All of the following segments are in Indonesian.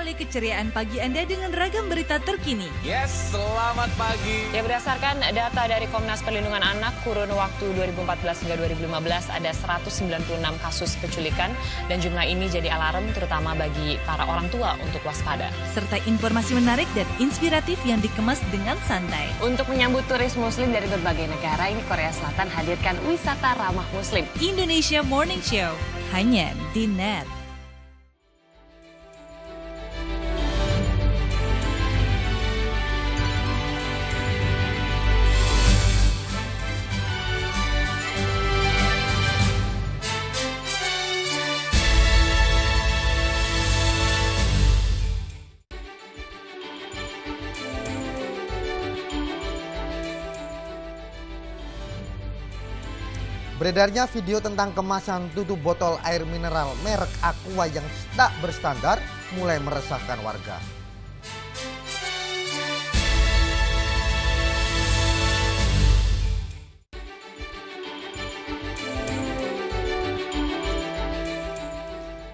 mengawali keceriaan pagi Anda dengan ragam berita terkini. Yes, selamat pagi. Ya, berdasarkan data dari Komnas Perlindungan Anak, kurun waktu 2014 hingga 2015 ada 196 kasus penculikan dan jumlah ini jadi alarm terutama bagi para orang tua untuk waspada. Serta informasi menarik dan inspiratif yang dikemas dengan santai. Untuk menyambut turis muslim dari berbagai negara, ini Korea Selatan hadirkan wisata ramah muslim. Indonesia Morning Show, hanya di NET. Beredarnya video tentang kemasan tutup botol air mineral merek Aqua yang tak berstandar mulai meresahkan warga.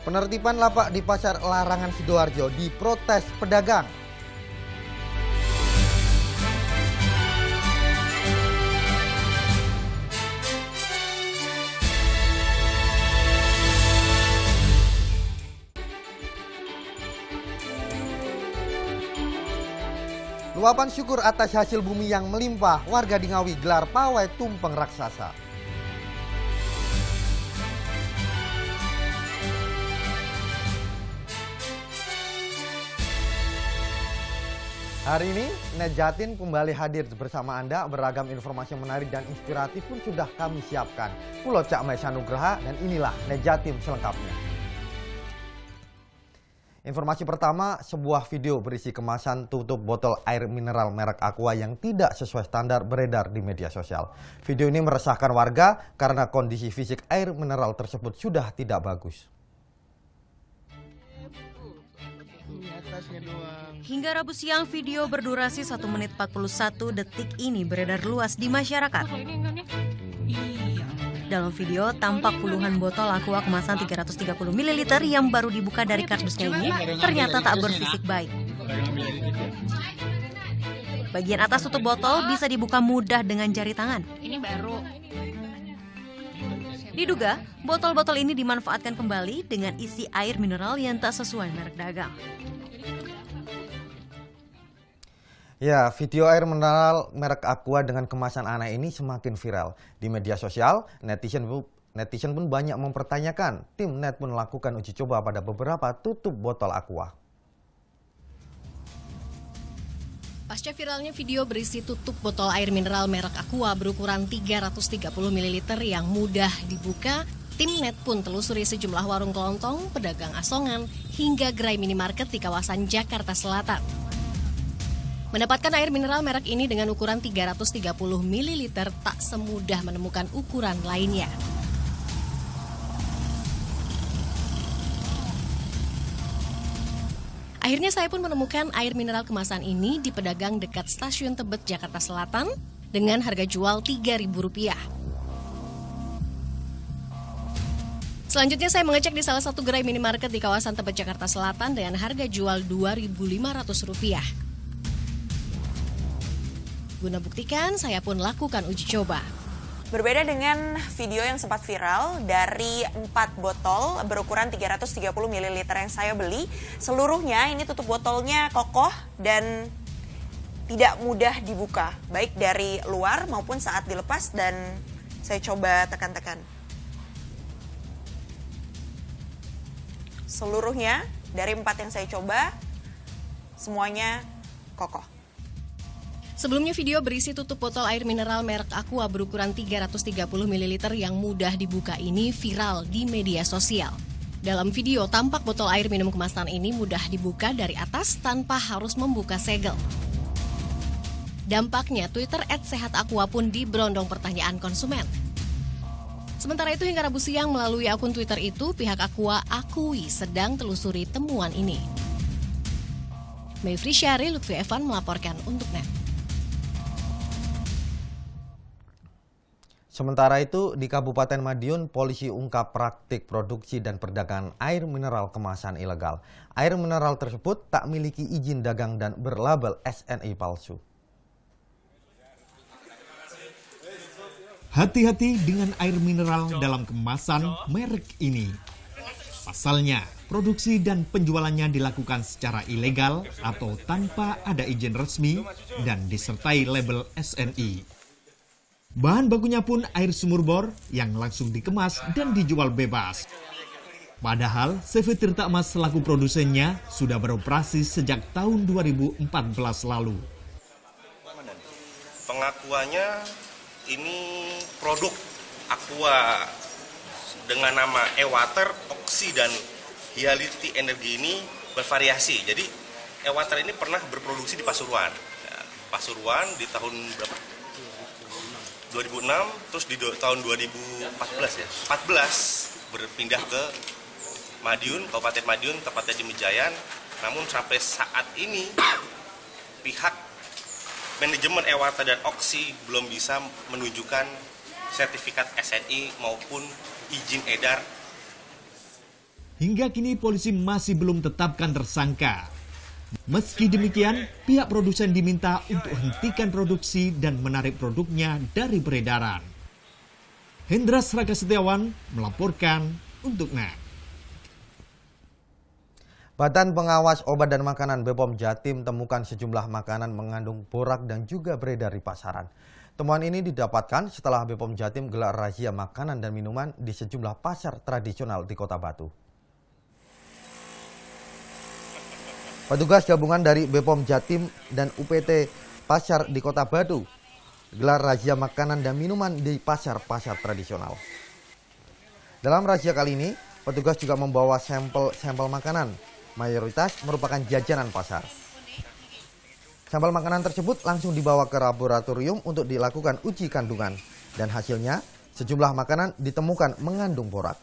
Penertiban lapak di Pasar Larangan Sidoarjo diprotes pedagang. Luapan syukur atas hasil bumi yang melimpah, warga di Ngawi gelar pawai tumpeng raksasa. Hari ini, NET Jatim kembali hadir bersama Anda. Beragam informasi menarik dan inspiratif pun sudah kami siapkan. Pulau Cak Maisa Nugraha dan inilah NET Jatim selengkapnya. Informasi pertama, sebuah video berisi kemasan tutup botol air mineral merek Aqua yang tidak sesuai standar beredar di media sosial. Video ini meresahkan warga karena kondisi fisik air mineral tersebut sudah tidak bagus. Hingga Rabu siang, video berdurasi 1 menit 41 detik ini beredar luas di masyarakat. Dalam video, tampak puluhan botol Aqua kemasan 330 ml yang baru dibuka dari kardusnya ini ternyata tak berfisik baik. Bagian atas tutup botol bisa dibuka mudah dengan jari tangan. Ini baru. Diduga, botol-botol ini dimanfaatkan kembali dengan isi air mineral yang tak sesuai merek dagang. Ya, video air mineral merek Aqua dengan kemasan aneh ini semakin viral. Di media sosial, netizen pun banyak mempertanyakan. Tim NET pun melakukan uji coba pada beberapa tutup botol Aqua. Pasca viralnya video berisi tutup botol air mineral merek Aqua berukuran 330 ml yang mudah dibuka, tim NET pun telusuri sejumlah warung kelontong, pedagang asongan, hingga gerai minimarket di kawasan Jakarta Selatan. Mendapatkan air mineral merek ini dengan ukuran 330 ml tak semudah menemukan ukuran lainnya. Akhirnya saya pun menemukan air mineral kemasan ini di pedagang dekat Stasiun Tebet, Jakarta Selatan dengan harga jual Rp3.000. Selanjutnya saya mengecek di salah satu gerai minimarket di kawasan Tebet, Jakarta Selatan dengan harga jual Rp2.500. Guna buktikan, saya pun lakukan uji coba. Berbeda dengan video yang sempat viral, dari 4 botol berukuran 330 ml yang saya beli, seluruhnya ini tutup botolnya kokoh dan tidak mudah dibuka, baik dari luar maupun saat dilepas, dan saya coba tekan-tekan. Seluruhnya dari 4 yang saya coba, semuanya kokoh. Sebelumnya video berisi tutup botol air mineral merek Aqua berukuran 330 ml yang mudah dibuka ini viral di media sosial. Dalam video tampak botol air minum kemasan ini mudah dibuka dari atas tanpa harus membuka segel. Dampaknya Twitter @sehatakua pun diberondong pertanyaan konsumen. Sementara itu hingga Rabu siang melalui akun Twitter itu pihak Aqua akui sedang telusuri temuan ini. Mayfri Syari, Lutfi Evan melaporkan untuk NET. Sementara itu, di Kabupaten Madiun, polisi ungkap praktik produksi dan perdagangan air mineral kemasan ilegal. Air mineral tersebut tak miliki izin dagang dan berlabel SNI palsu. Hati-hati dengan air mineral dalam kemasan merek ini. Pasalnya, produksi dan penjualannya dilakukan secara ilegal atau tanpa ada izin resmi dan disertai label SNI. Bahan bakunya pun air sumur bor yang langsung dikemas dan dijual bebas. Padahal CV Tirta Emas selaku produsennya sudah beroperasi sejak tahun 2014 lalu. Pengakuannya ini produk Aqua dengan nama E-Water, Oxy, dan Hiality Energy ini bervariasi. Jadi E-Water ini pernah berproduksi di Pasuruan. Pasuruan di tahun berapa? 2006, terus di tahun 2014 ya. 14 berpindah ke Madiun, Kabupaten Madiun, tepatnya di Mejayan. Namun sampai saat ini pihak manajemen E-Water dan Oxy belum bisa menunjukkan sertifikat SNI maupun izin edar. Hingga kini polisi masih belum tetapkan tersangka. Meski demikian, pihak produsen diminta untuk hentikan produksi dan menarik produknya dari peredaran. Hendra Sraga Setiawan melaporkan untuk NET. Badan Pengawas Obat dan Makanan BPOM Jatim temukan sejumlah makanan mengandung borak dan juga beredar di pasaran. Temuan ini didapatkan setelah BPOM Jatim gelar razia makanan dan minuman di sejumlah pasar tradisional di Kota Batu. Petugas gabungan dari BPOM Jatim dan UPT Pasar di Kota Batu gelar razia makanan dan minuman di pasar-pasar tradisional. Dalam razia kali ini, petugas juga membawa sampel makanan, mayoritas merupakan jajanan pasar. Sampel makanan tersebut langsung dibawa ke laboratorium untuk dilakukan uji kandungan, dan hasilnya sejumlah makanan ditemukan mengandung borak.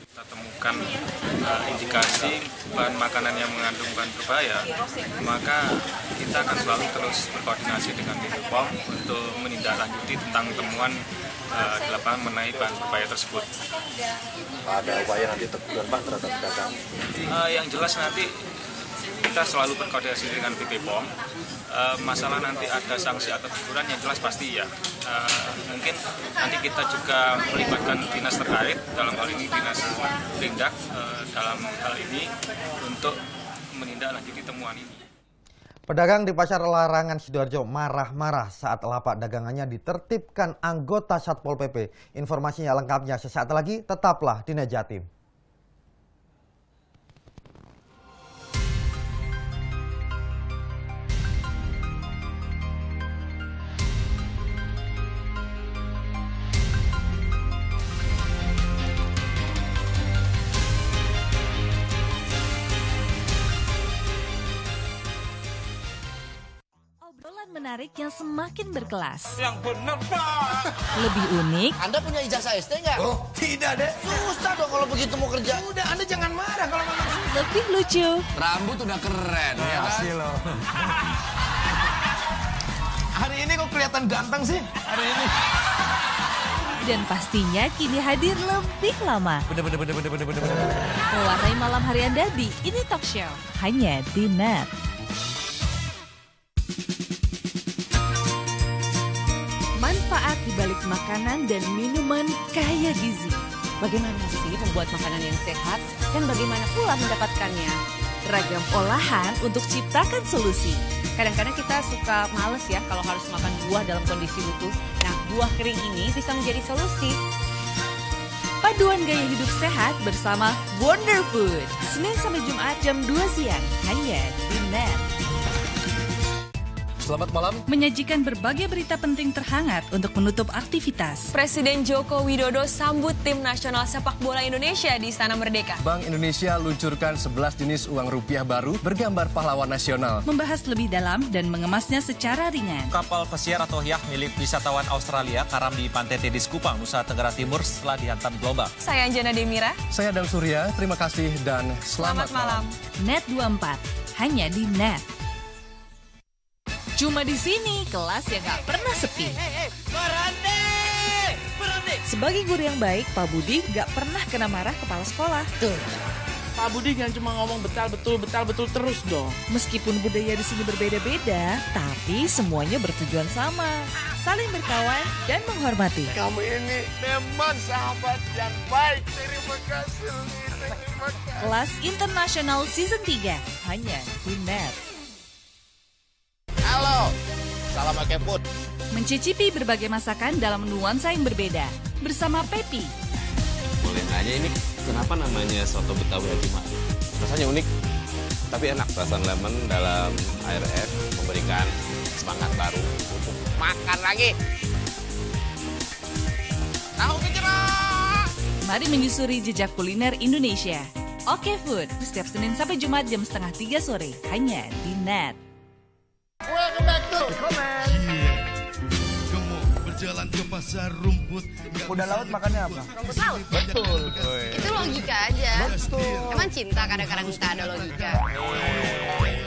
Kita temukan indikasi bahan makanan yang mengandung bahan berbahaya, maka kita akan selalu terus berkoordinasi dengan BPOM untuk menindaklanjuti tentang temuan di lapangan mengenai bahan berbahaya tersebut. Ada upaya nanti teguran Pak terhadap pedagang? Yang jelas nanti kita selalu berkoordinasi dengan BPOM. Masalah nanti ada sanksi atau teguran yang jelas pasti ya. Mungkin nanti kita juga melibatkan dinas terkait, dalam hal ini dinas Perindak dalam hal ini untuk menindaklanjuti temuan ini. Pedagang di Pasar Larangan Sidoarjo marah-marah saat lapak dagangannya ditertibkan anggota Satpol PP. Informasinya lengkapnya sesaat lagi, tetaplah di NET Jatim. Menarik yang semakin berkelas. Yang benar, Pak. Lebih unik. Anda punya ijazah SD nggak? Oh, tidak, Dek. Susah dong kalau begitu mau kerja. Udah, Anda jangan marah kalau ngomong susah. Lebih lucu. Rambut udah keren, ya kan? Loh. Hari ini kok kelihatan ganteng sih? Hari ini. Dan pastinya kini hadir lebih lama. Bener. Mewarnai malam hari Anda di Ini Talk Show. Hanya di NET. Manfaat di balik makanan dan minuman kaya gizi. Bagaimana sih membuat makanan yang sehat dan bagaimana pula mendapatkannya? Ragam olahan untuk ciptakan solusi. Kadang-kadang kita suka males ya kalau harus makan buah dalam kondisi utuh. Nah, buah kering ini bisa menjadi solusi. Paduan gaya hidup sehat bersama Wonder Food. Senin sampai Jumat jam 2 siang. Hanya di NET. Selamat malam. Menyajikan berbagai berita penting terhangat untuk menutup aktivitas. Presiden Joko Widodo sambut tim nasional sepak bola Indonesia di Istana Merdeka. Bank Indonesia luncurkan 11 jenis uang rupiah baru bergambar pahlawan nasional. Membahas lebih dalam dan mengemasnya secara ringan. Kapal pesiar atau yacht milik wisatawan Australia karam di Pantai Tedis Kupang, Nusa Tenggara Timur setelah dihantam gelombang. Saya Anjana Demira. Saya Adam Surya. Terima kasih dan selamat malam. Net 24, hanya di Net. Cuma di sini, kelas yang gak pernah sepi. Berhenti! Sebagai guru yang baik, Pak Budi gak pernah kena marah kepala sekolah. Tuh, Pak Budi jangan cuma ngomong betul terus dong. Meskipun budaya di sini berbeda-beda, tapi semuanya bertujuan sama. Saling berkawan dan menghormati. Kamu ini memang sahabat yang baik. Terima kasih. Kelas Internasional Season 3, hanya di Net. Halo, salam pakai food. Mencicipi berbagai masakan dalam nuansa yang berbeda. Bersama Pepi. Boleh nanya ini kenapa namanya soto Betawi Haji Ma'ruf? Rasanya unik, tapi enak. Rasa lemon dalam air es memberikan semangat baru untuk Makan lagi. Tahu kejerak. Mari menyusuri jejak kuliner Indonesia. Oke Food, setiap Senin sampai Jumat jam 2:30 sore, hanya di Net. Welcome back to Comment. Berjalan ke pasar rumput. Kuda laut makannya apa? Rumput laut. Betul. Itu logika aja. Betul. Emang cinta kadang-kadang tak ada logika.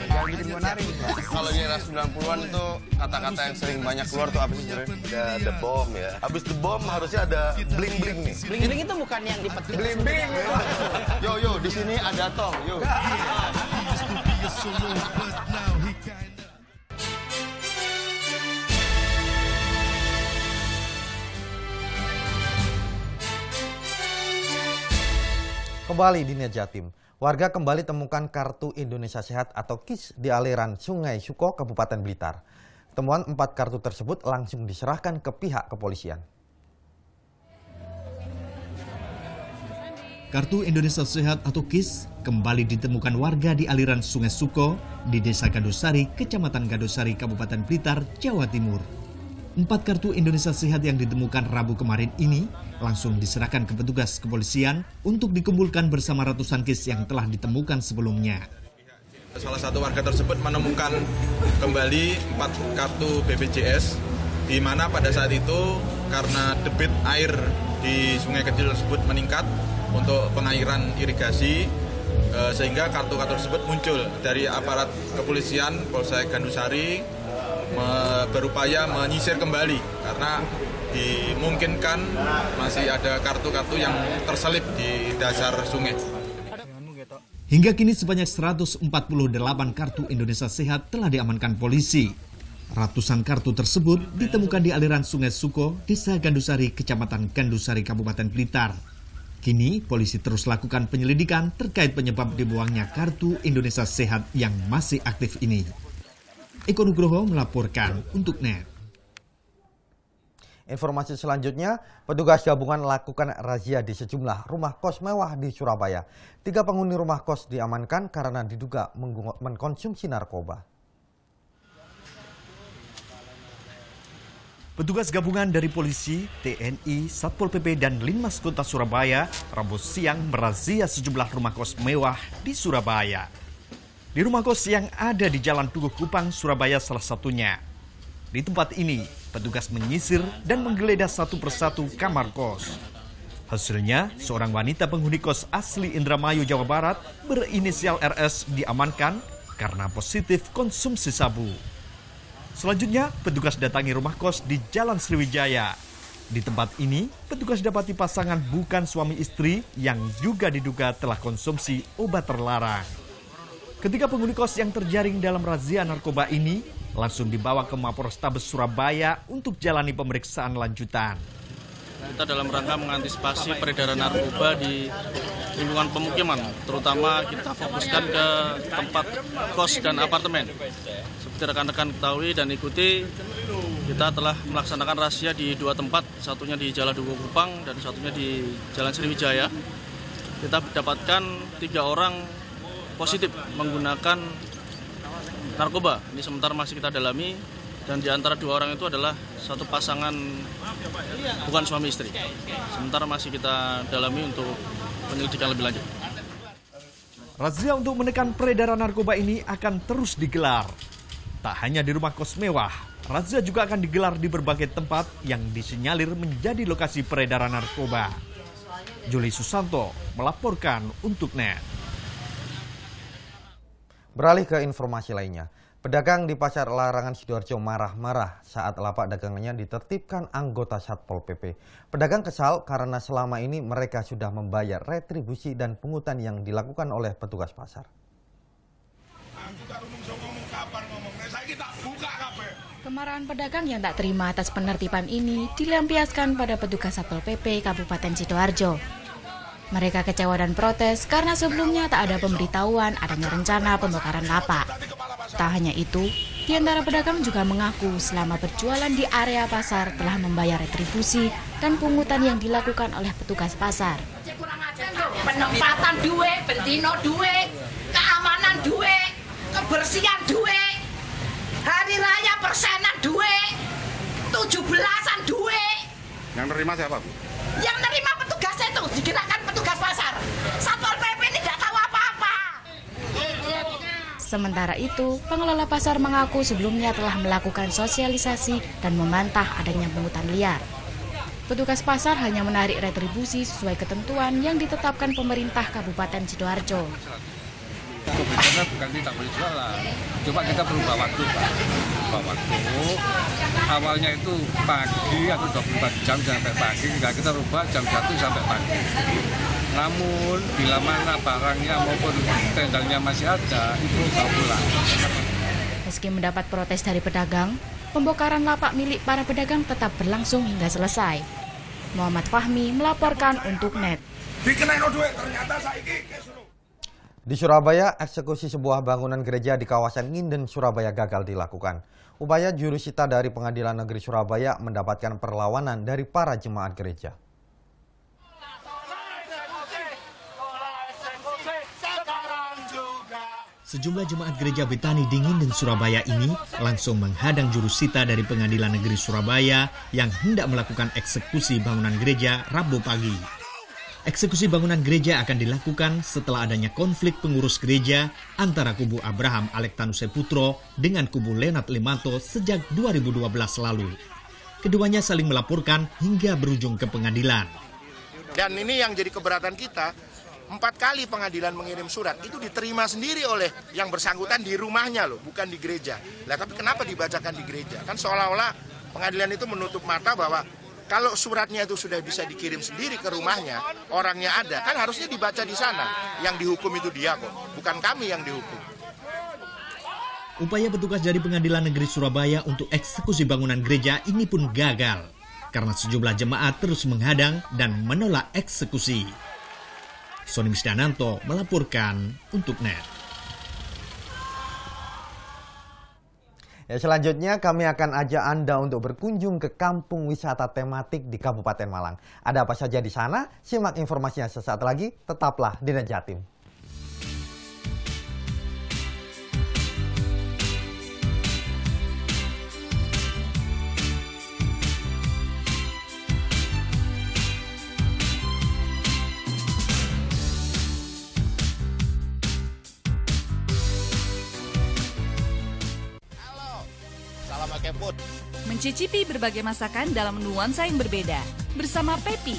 Jangan bikin gue nari. Kalau di era 90-an tuh kata-kata yang sering banyak keluar tuh apa sih sebenarnya? The bomb ya. Habis the bomb harusnya ada bling-bling nih. Bling-bling itu bukan yang dipetik. Bling-bling. Yo, di sini ada tong. Yo. Kembali di Net Jatim, warga kembali temukan kartu Indonesia Sehat atau KIS di aliran Sungai Suko, Kabupaten Blitar. Temuan 4 kartu tersebut langsung diserahkan ke pihak kepolisian. Kartu Indonesia Sehat atau KIS kembali ditemukan warga di aliran Sungai Suko di Desa Gadosari, Kecamatan Gadosari, Kabupaten Blitar, Jawa Timur. 4 kartu Indonesia Sehat yang ditemukan Rabu kemarin ini langsung diserahkan ke petugas kepolisian untuk dikumpulkan bersama ratusan KIS yang telah ditemukan sebelumnya. Salah satu warga tersebut menemukan kembali 4 kartu BPJS, di mana pada saat itu karena debit air di sungai kecil tersebut meningkat untuk pengairan irigasi, sehingga kartu-kartu tersebut muncul dari aparat kepolisian Polsek Gandusari berupaya menyisir kembali karena dimungkinkan masih ada kartu-kartu yang terselip di dasar sungai. Hingga kini sebanyak 148 kartu Indonesia Sehat telah diamankan polisi. Ratusan kartu tersebut ditemukan di aliran Sungai Suko, Desa Gandusari, Kecamatan Gandusari, Kabupaten Blitar. Kini polisi terus lakukan penyelidikan terkait penyebab dibuangnya kartu Indonesia Sehat yang masih aktif ini. Eko Nugroho melaporkan untuk Net. Informasi selanjutnya, petugas gabungan lakukan razia di sejumlah rumah kos mewah di Surabaya. 3 penghuni rumah kos diamankan karena diduga mengkonsumsi narkoba. Petugas gabungan dari polisi, TNI, Satpol PP, dan Linmas Kota Surabaya Rabu siang merazia sejumlah rumah kos mewah di Surabaya. Di rumah kos yang ada di Jalan Tugu Kupang, Surabaya salah satunya. Di tempat ini, petugas menyisir dan menggeledah satu persatu kamar kos. Hasilnya, seorang wanita penghuni kos asli Indramayu, Jawa Barat berinisial RS diamankan karena positif konsumsi sabu. Selanjutnya, petugas datangi rumah kos di Jalan Sriwijaya. Di tempat ini, petugas dapati pasangan bukan suami istri yang juga diduga telah konsumsi obat terlarang. Ketiga penghuni kos yang terjaring dalam razia narkoba ini langsung dibawa ke Mapolrestabes Surabaya untuk jalani pemeriksaan lanjutan. Kita dalam rangka mengantisipasi peredaran narkoba di lingkungan pemukiman, terutama kita fokuskan ke tempat kos dan apartemen. Seperti rekan-rekan ketahui dan ikuti, kita telah melaksanakan razia di 2 tempat, satunya di Jalan Tugu Kupang dan satunya di Jalan Sriwijaya. Kita dapatkan 3 orang positif menggunakan narkoba. Ini sementara masih kita dalami, dan di antara dua orang itu adalah satu pasangan bukan suami istri. Sementara masih kita dalami untuk penyelidikan lebih lanjut. Razia untuk menekan peredaran narkoba ini akan terus digelar. Tak hanya di rumah kos mewah, razia juga akan digelar di berbagai tempat yang disinyalir menjadi lokasi peredaran narkoba. Juli Susanto melaporkan untuk NET. Beralih ke informasi lainnya. Pedagang di Pasar Larangan Sidoarjo marah-marah saat lapak dagangannya ditertibkan anggota Satpol PP. Pedagang kesal karena selama ini mereka sudah membayar retribusi dan pungutan yang dilakukan oleh petugas pasar. Kemarahan pedagang yang tak terima atas penertiban ini dilampiaskan pada petugas Satpol PP Kabupaten Sidoarjo. Mereka kecewa dan protes karena sebelumnya tak ada pemberitahuan adanya rencana pembakaran lapak. Tak hanya itu, di antara pedagang juga mengaku selama berjualan di area pasar telah membayar retribusi dan pungutan yang dilakukan oleh petugas pasar. Penempatan duit, bentino duit, keamanan duit, kebersihan duit, hari raya persenan duit, 17-an duit. Yang nerima siapa, Bu? Yang nerima petugas itu, dikirakan petugas pasar. Satpol PP ini tidak tahu apa-apa. Sementara itu, pengelola pasar mengaku sebelumnya telah melakukan sosialisasi dan membantah adanya pungutan liar. Petugas pasar hanya menarik retribusi sesuai ketentuan yang ditetapkan pemerintah Kabupaten Sidoarjo. Karena bukan tidak boleh jualan, coba kita berubah waktu, Pak. Berubah waktu, awalnya itu pagi atau 24 jam sampai pagi, enggak, kita rubah jam 1 sampai pagi. Namun, bila mana barangnya maupun tendanya masih ada, itu bisa pulang. Meski mendapat protes dari pedagang, pembongkaran lapak milik para pedagang tetap berlangsung hingga selesai. Muhammad Fahmi melaporkan untuk NET. Di Surabaya, eksekusi sebuah bangunan gereja di kawasan Nginden, Surabaya gagal dilakukan. Upaya jurusita dari Pengadilan Negeri Surabaya mendapatkan perlawanan dari para jemaat gereja. Sejumlah jemaat gereja Betani di Nginden, Surabaya ini langsung menghadang jurusita dari Pengadilan Negeri Surabaya yang hendak melakukan eksekusi bangunan gereja Rabu pagi. Eksekusi bangunan gereja akan dilakukan setelah adanya konflik pengurus gereja antara kubu Abraham Alektanuse Putro dengan kubu Lenat Limanto sejak 2012 lalu. Keduanya saling melaporkan hingga berujung ke pengadilan. Dan ini yang jadi keberatan kita, 4 kali pengadilan mengirim surat, itu diterima sendiri oleh yang bersangkutan di rumahnya loh, bukan di gereja. Nah, tapi kenapa dibacakan di gereja? Kan seolah-olah pengadilan itu menutup mata bahwa kalau suratnya itu sudah bisa dikirim sendiri ke rumahnya, orangnya ada, kan harusnya dibaca di sana. Yang dihukum itu dia kok, bukan kami yang dihukum. Upaya petugas dari Pengadilan Negeri Surabaya untuk eksekusi bangunan gereja ini pun gagal, karena sejumlah jemaat terus menghadang dan menolak eksekusi. Sony Misdananto melaporkan untuk NET. Ya, selanjutnya kami akan ajak Anda untuk berkunjung ke kampung wisata tematik di Kabupaten Malang. Ada apa saja di sana? Simak informasinya sesaat lagi. Tetaplah di NET Jatim. Mencicipi berbagai masakan dalam nuansa yang berbeda bersama Pepi.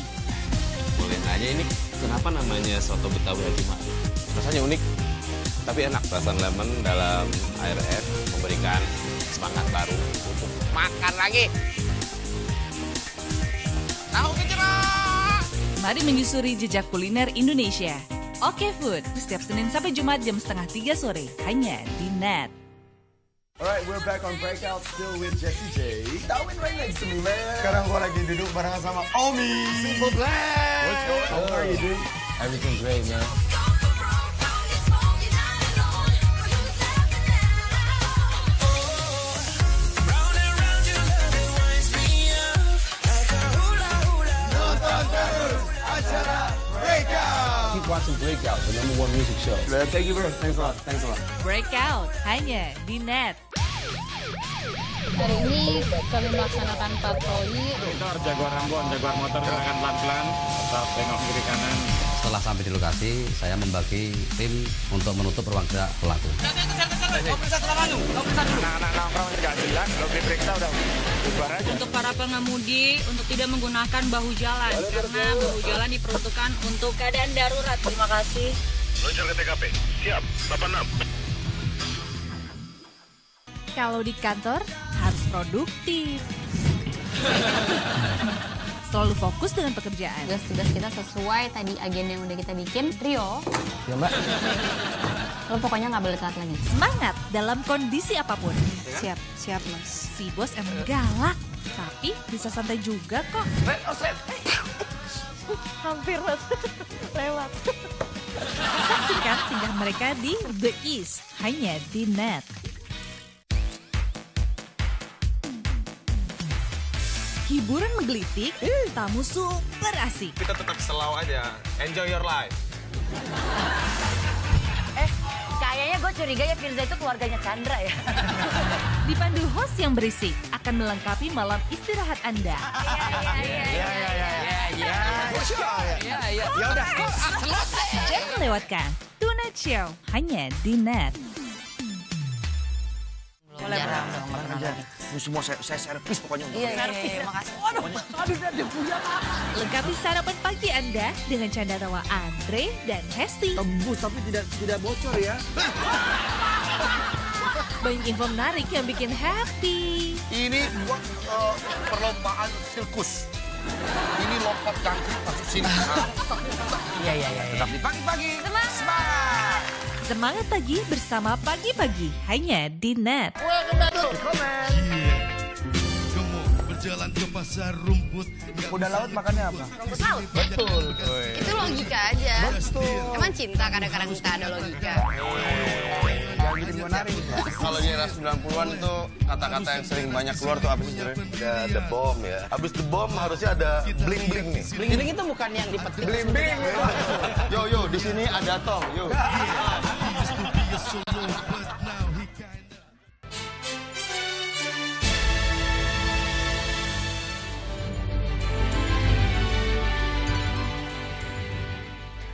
Boleh aja, ini kenapa namanya soto Betawi Haji Ma'ruf? Rasanya unik, tapi enak. Rasa lemon dalam air es memberikan semangat baru untuk makan lagi. Tahu kejerak! Mari menyusuri jejak kuliner Indonesia. Oke Food, setiap Senin sampai Jumat jam 2:30 sore, hanya di NET. Alright, we're back on Breakout, still with Jessie J. Darwin right next to me, man. Sekarang gua lagi duduk barengan sama Omi. Simple Plan. What's going on? How are you, dude? Everything great, man. Keep watching Breakout, the #1 music show. Thank you, bro. Thanks a lot. Thanks a lot. Breakout hanya di Net. Hari ini kami melaksanakan patroli. Motor, jagoan Ambon, jagoan motor silakan pelan-pelan, tetap tengok kiri kanan. Setelah sampai di lokasi, saya membagi tim untuk menutup ruang gerak pelaku. Anak-anak nongkrong nggak jelas, kalau diperiksa udah bubar aja. Untuk para pengemudi, untuk tidak menggunakan bahu jalan, karena bahu jalan diperuntukkan untuk keadaan darurat. Terima kasih. Meluncur ke TKP, siap, 86. Kalau di kantor harus produktif. Selalu fokus dengan pekerjaan. Tugas-tugas kita sesuai tadi agenda yang udah kita bikin. Rio. Ya, Mbak. Lo pokoknya nggak boleh telat lagi. Semangat dalam kondisi apapun. Siap Mas. Si bos emang galak, tapi bisa santai juga kok. Hampir Mas, lewat. Saksikan tingkah mereka di The East, hanya di Net. Hiburan menggelitik, tamu super asik. Kita tetap slow aja, enjoy your life. Kayaknya gue curiga ya Firza itu keluarganya Chandra ya. Dipandu host yang berisik akan melengkapi malam istirahat Anda. Ya udah. Jangan lewatkan Tonight Show hanya di Net. Ini semua saya servis pokoknya. Iya, makasih. Aduh, dia punya. Lengkapi sarapan pagi Anda dengan canda tawa Andre dan Hesti. Tembus tapi tidak bocor ya. Banyak info menarik yang bikin happy. Ini buat perlombaan sirkus. Ini lompat jangkrik masuk sini. Iya. Tapi pagi-pagi Semangat! Semangat pagi bersama Pagi-Pagi hanya di Net. Berjalan ke pasar rumput. Kuda laut makannya apa? Rumput laut. Betul. Itu logika aja. Betul. Emang cinta kadang-kadang kita ada logika. Jangan bikin gue nari. Kalau di era 90-an tuh kata-kata yang sering banyak keluar tuh apa sih sebenarnya? Ada the bomb ya. Habis the bomb harusnya ada bling-bling nih. Bling itu bukan yang dipetik. Bling-bling. Yo, di sini ada tong. Yo.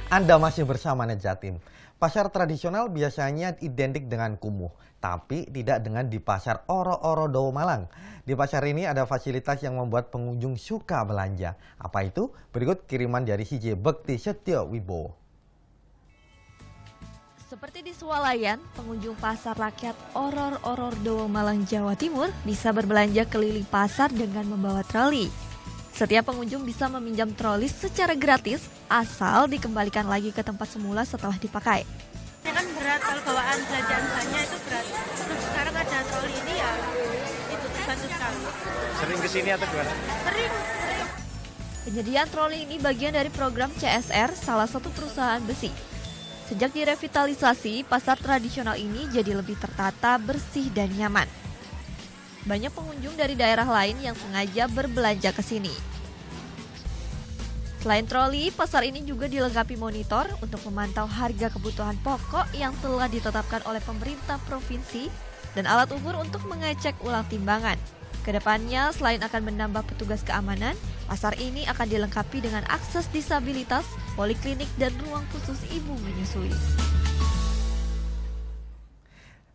Anda masih bersama Net Jatim. Pasar tradisional biasanya identik dengan kumuh, tapi tidak dengan di pasar Oro-Oro Dowo Malang. Di pasar ini ada fasilitas yang membuat pengunjung suka belanja. Apa itu? Berikut kiriman dari CJ Bekti Setio Wibowo. Seperti di swalayan, pengunjung pasar rakyat Oro-Oro Dowo Malang, Jawa Timur bisa berbelanja keliling pasar dengan membawa troli. Setiap pengunjung bisa meminjam troli secara gratis asal dikembalikan lagi ke tempat semula setelah dipakai. Ini kan berat, kalau bawaan belanjaan itu berat. Terus sekarang ada troli ini ya, itu terbantu sekali. Sering kesini atau gimana? Sering. Penyediaan troli ini bagian dari program CSR, salah satu perusahaan besi. Sejak direvitalisasi, pasar tradisional ini jadi lebih tertata, bersih, dan nyaman. Banyak pengunjung dari daerah lain yang sengaja berbelanja ke sini. Selain troli, pasar ini juga dilengkapi monitor untuk memantau harga kebutuhan pokok yang telah ditetapkan oleh pemerintah provinsi dan alat ukur untuk mengecek ulang timbangan. Kedepannya, selain akan menambah petugas keamanan, pasar ini akan dilengkapi dengan akses disabilitas, poliklinik, dan ruang khusus ibu menyusui.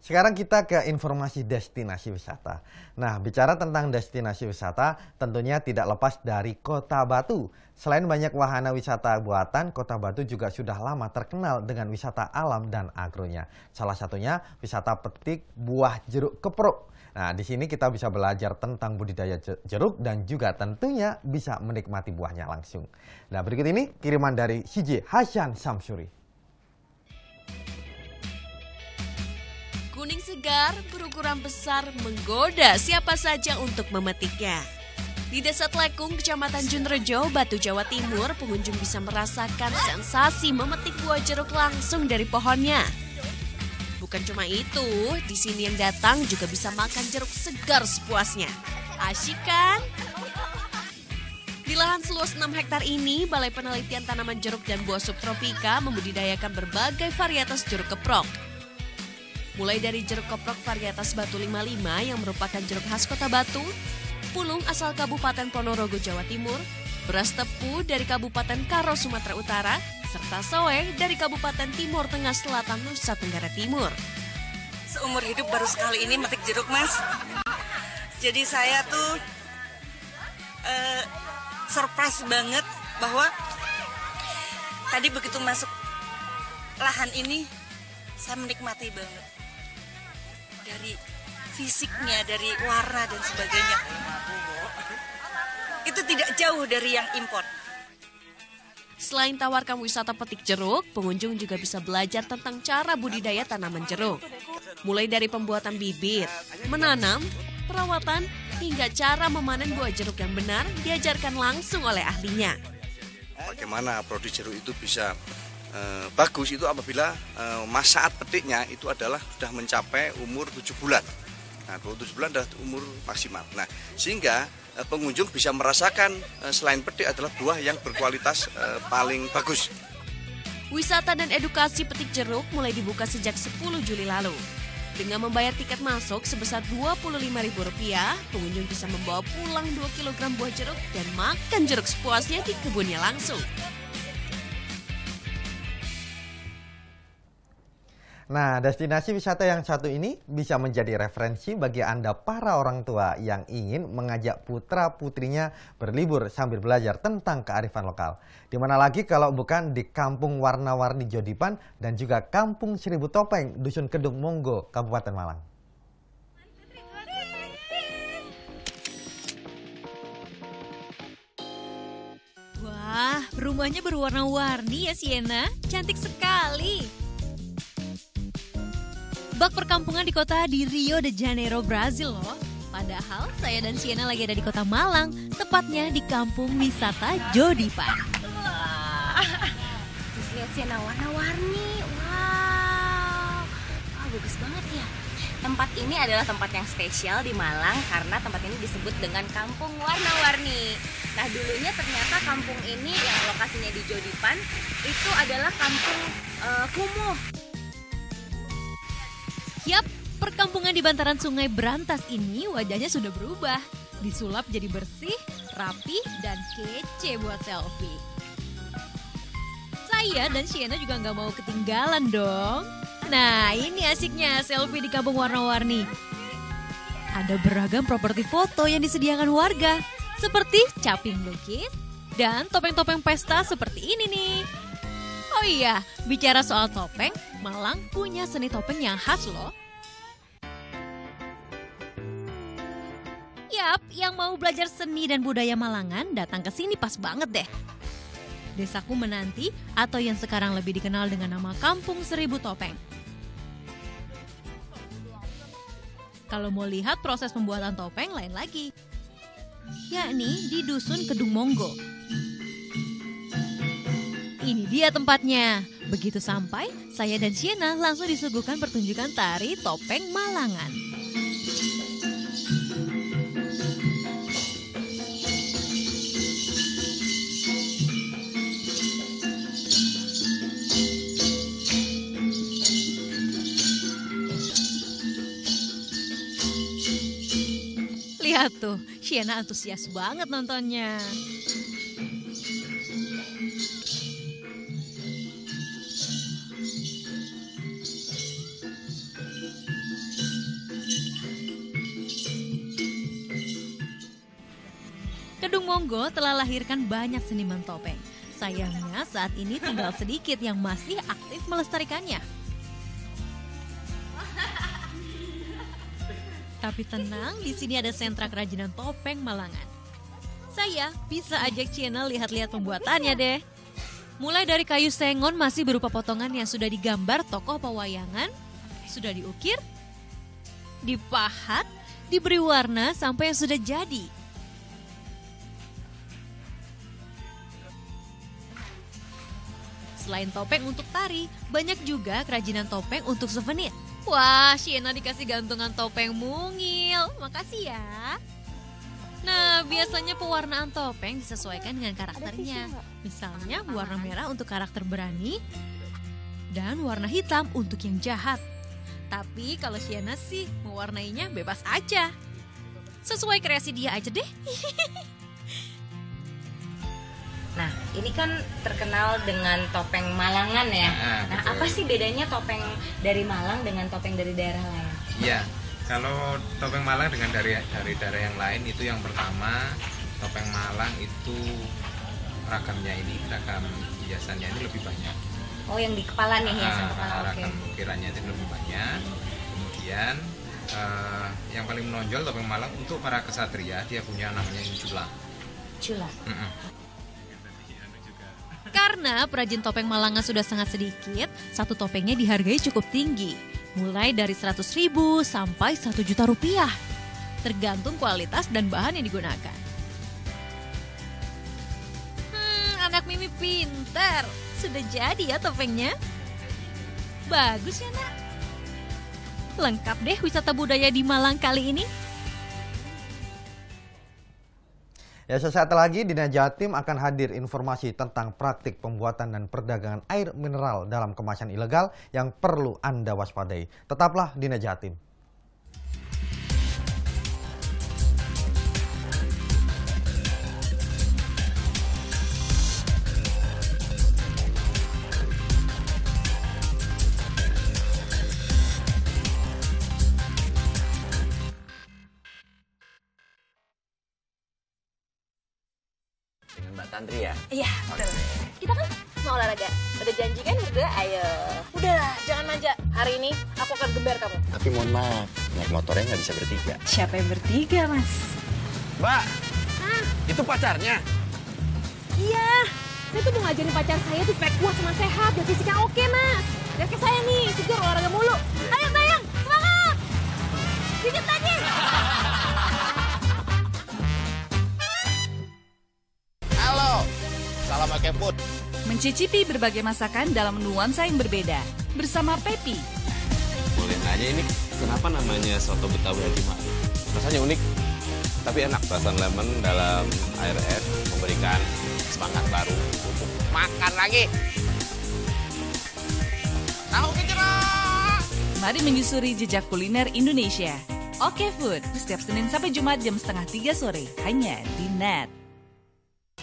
Sekarang kita ke informasi destinasi wisata. Nah, bicara tentang destinasi wisata, tentunya tidak lepas dari Kota Batu. Selain banyak wahana wisata buatan, Kota Batu juga sudah lama terkenal dengan wisata alam dan agronya. Salah satunya wisata petik buah jeruk keprok. Nah, di sini kita bisa belajar tentang budidaya jeruk dan juga tentunya bisa menikmati buahnya langsung. Nah, berikut ini kiriman dari CJ Hasan Samsuri. Kuning segar, berukuran besar, menggoda siapa saja untuk memetiknya. Di Desa Tlekung, Kecamatan Junrejo, Batu, Jawa Timur, pengunjung bisa merasakan sensasi memetik buah jeruk langsung dari pohonnya. Bukan cuma itu, di sini yang datang juga bisa makan jeruk segar sepuasnya. Asyik kan? Di Di lahan seluas 6 hektar ini, Balai Penelitian Tanaman Jeruk dan Buah Subtropika membudidayakan berbagai varietas jeruk keprok. Mulai dari jeruk keprok varietas Batu 55 yang merupakan jeruk khas Kota Batu, pulung asal Kabupaten Ponorogo, Jawa Timur, beras tepu dari Kabupaten Karo, Sumatera Utara, serta soe dari Kabupaten Timur Tengah Selatan, Nusa Tenggara Timur. Seumur hidup baru sekali ini metik jeruk, Mas. Jadi saya tuh surprise banget bahwa tadi begitu masuk lahan ini saya menikmati banget dari fisiknya, dari warna dan sebagainya. Itu tidak jauh dari yang impor. Selain tawarkan wisata petik jeruk, pengunjung juga bisa belajar tentang cara budidaya tanaman jeruk. Mulai dari pembuatan bibit, menanam, perawatan, hingga cara memanen buah jeruk yang benar diajarkan langsung oleh ahlinya. Bagaimana produksi jeruk itu bisa bagus itu apabila masa saat petiknya itu adalah sudah mencapai umur 7 bulan. Nah, 7 bulan adalah umur maksimal. Nah, sehingga pengunjung bisa merasakan selain petik adalah buah yang berkualitas paling bagus. Wisata dan edukasi petik jeruk mulai dibuka sejak 10 Juli lalu. Dengan membayar tiket masuk sebesar Rp25.000, pengunjung bisa membawa pulang 2 kg buah jeruk dan makan jeruk sepuasnya di kebunnya langsung. Nah, destinasi wisata yang satu ini bisa menjadi referensi bagi Anda para orang tua yang ingin mengajak putra-putrinya berlibur sambil belajar tentang kearifan lokal. Di mana lagi kalau bukan di Kampung Warna-Warni Jodipan dan juga Kampung Seribu Topeng, Dusun Kedung Monggo, Kabupaten Malang. Wah, rumahnya berwarna-warni ya Siena, cantik sekali. Bak perkampungan di kota di Rio de Janeiro, Brazil loh. Padahal saya dan Siena lagi ada di kota Malang, tepatnya di kampung wisata Jodipan. Terus lihat Siena warna-warni, wow, bagus banget ya. Tempat ini adalah tempat yang spesial di Malang karena tempat ini disebut dengan Kampung Warna-Warni. Nah dulunya ternyata kampung ini yang lokasinya di Jodipan itu adalah kampung kumuh. Yap, perkampungan di bantaran Sungai Brantas ini wajahnya sudah berubah. Disulap jadi bersih, rapi, dan kece buat selfie. Saya dan Siena juga nggak mau ketinggalan dong. Nah, ini asiknya selfie di Kampung Warna-Warni. Ada beragam properti foto yang disediakan warga, seperti caping lukis dan topeng-topeng pesta seperti ini nih. Oh iya, bicara soal topeng, Malang punya seni topeng yang khas loh. Yap, yang mau belajar seni dan budaya Malangan datang ke sini pas banget deh. Desaku Menanti atau yang sekarang lebih dikenal dengan nama Kampung Seribu Topeng. Kalau mau lihat proses pembuatan topeng lain lagi, yakni di Dusun Kedung Monggo. Ini dia tempatnya. Begitu sampai, saya dan Siena langsung disuguhkan pertunjukan tari topeng Malangan. Lihat tuh, Siena antusias banget nontonnya. Kedung Monggo telah lahirkan banyak seniman topeng. Sayangnya saat ini tinggal sedikit yang masih aktif melestarikannya. Tapi tenang, di sini ada sentra kerajinan topeng Malangan. Saya bisa ajak Siena lihat-lihat pembuatannya deh. Mulai dari kayu sengon masih berupa potongan yang sudah digambar tokoh pewayangan, sudah diukir, dipahat, diberi warna sampai yang sudah jadi. Selain topeng untuk tari, banyak juga kerajinan topeng untuk souvenir. Wah, Siena dikasih gantungan topeng mungil. Makasih ya. Nah, biasanya pewarnaan topeng disesuaikan dengan karakternya. Misalnya warna merah untuk karakter berani dan warna hitam untuk yang jahat. Tapi kalau Sienna sih mewarnainya bebas aja. Sesuai kreasi dia aja deh. Nah, ini kan terkenal dengan topeng Malangan ya. Nah, apa sih bedanya topeng dari Malang dengan topeng dari daerah lain? Iya, kalau topeng Malang dengan dari daerah yang lain itu yang pertama, topeng Malang itu ragamnya ini, ragam hiasannya ini lebih banyak. Oh, yang di kepala nih hiasan kepala. Ragam ukirannya itu lebih banyak. Kemudian yang paling menonjol topeng Malang untuk para kesatria, dia punya namanya Cula. Cula. Karena perajin topeng Malangan sudah sangat sedikit, satu topengnya dihargai cukup tinggi. Mulai dari 100.000 sampai 1 juta rupiah. Tergantung kualitas dan bahan yang digunakan. Anak Mimi pintar. Sudah jadi ya topengnya. Bagus ya, Nak. Lengkap deh wisata budaya di Malang kali ini. Ya, sesaat lagi Dina Jatim akan hadir informasi tentang praktik pembuatan dan perdagangan air mineral dalam kemasan ilegal yang perlu Anda waspadai. Tetaplah Dina Jatim. Tantri ya? Iya, betul. Kita kan mau olahraga. Udah janji kan berdua? Ayo. Udahlah, jangan manja. Hari ini aku akan gembar kamu. Tapi mohon maaf, naik motornya nggak bisa bertiga. Siapa yang bertiga, Mas? Mbak, itu pacarnya? Iya, saya tuh mau ngajarin pacar saya tuh supaya kuat sama sehat dan fisiknya oke, Mas. Biar kayak saya nih, segar olahraga mulu. Ayo sayang, semangat! Dikit lagi! Salam pakai food. Mencicipi berbagai masakan dalam nuansa yang berbeda bersama Pepi. Boleh nanya ini kenapa namanya soto Betawi Haji Ma'ruf? Rasanya unik, tapi enak. Rasa lemon dalam air es memberikan semangat baru untuk makan lagi. Tahu kejerak. Mari menyusuri jejak kuliner Indonesia. Oke Food, setiap Senin sampai Jumat jam 2:30 sore, hanya di NET.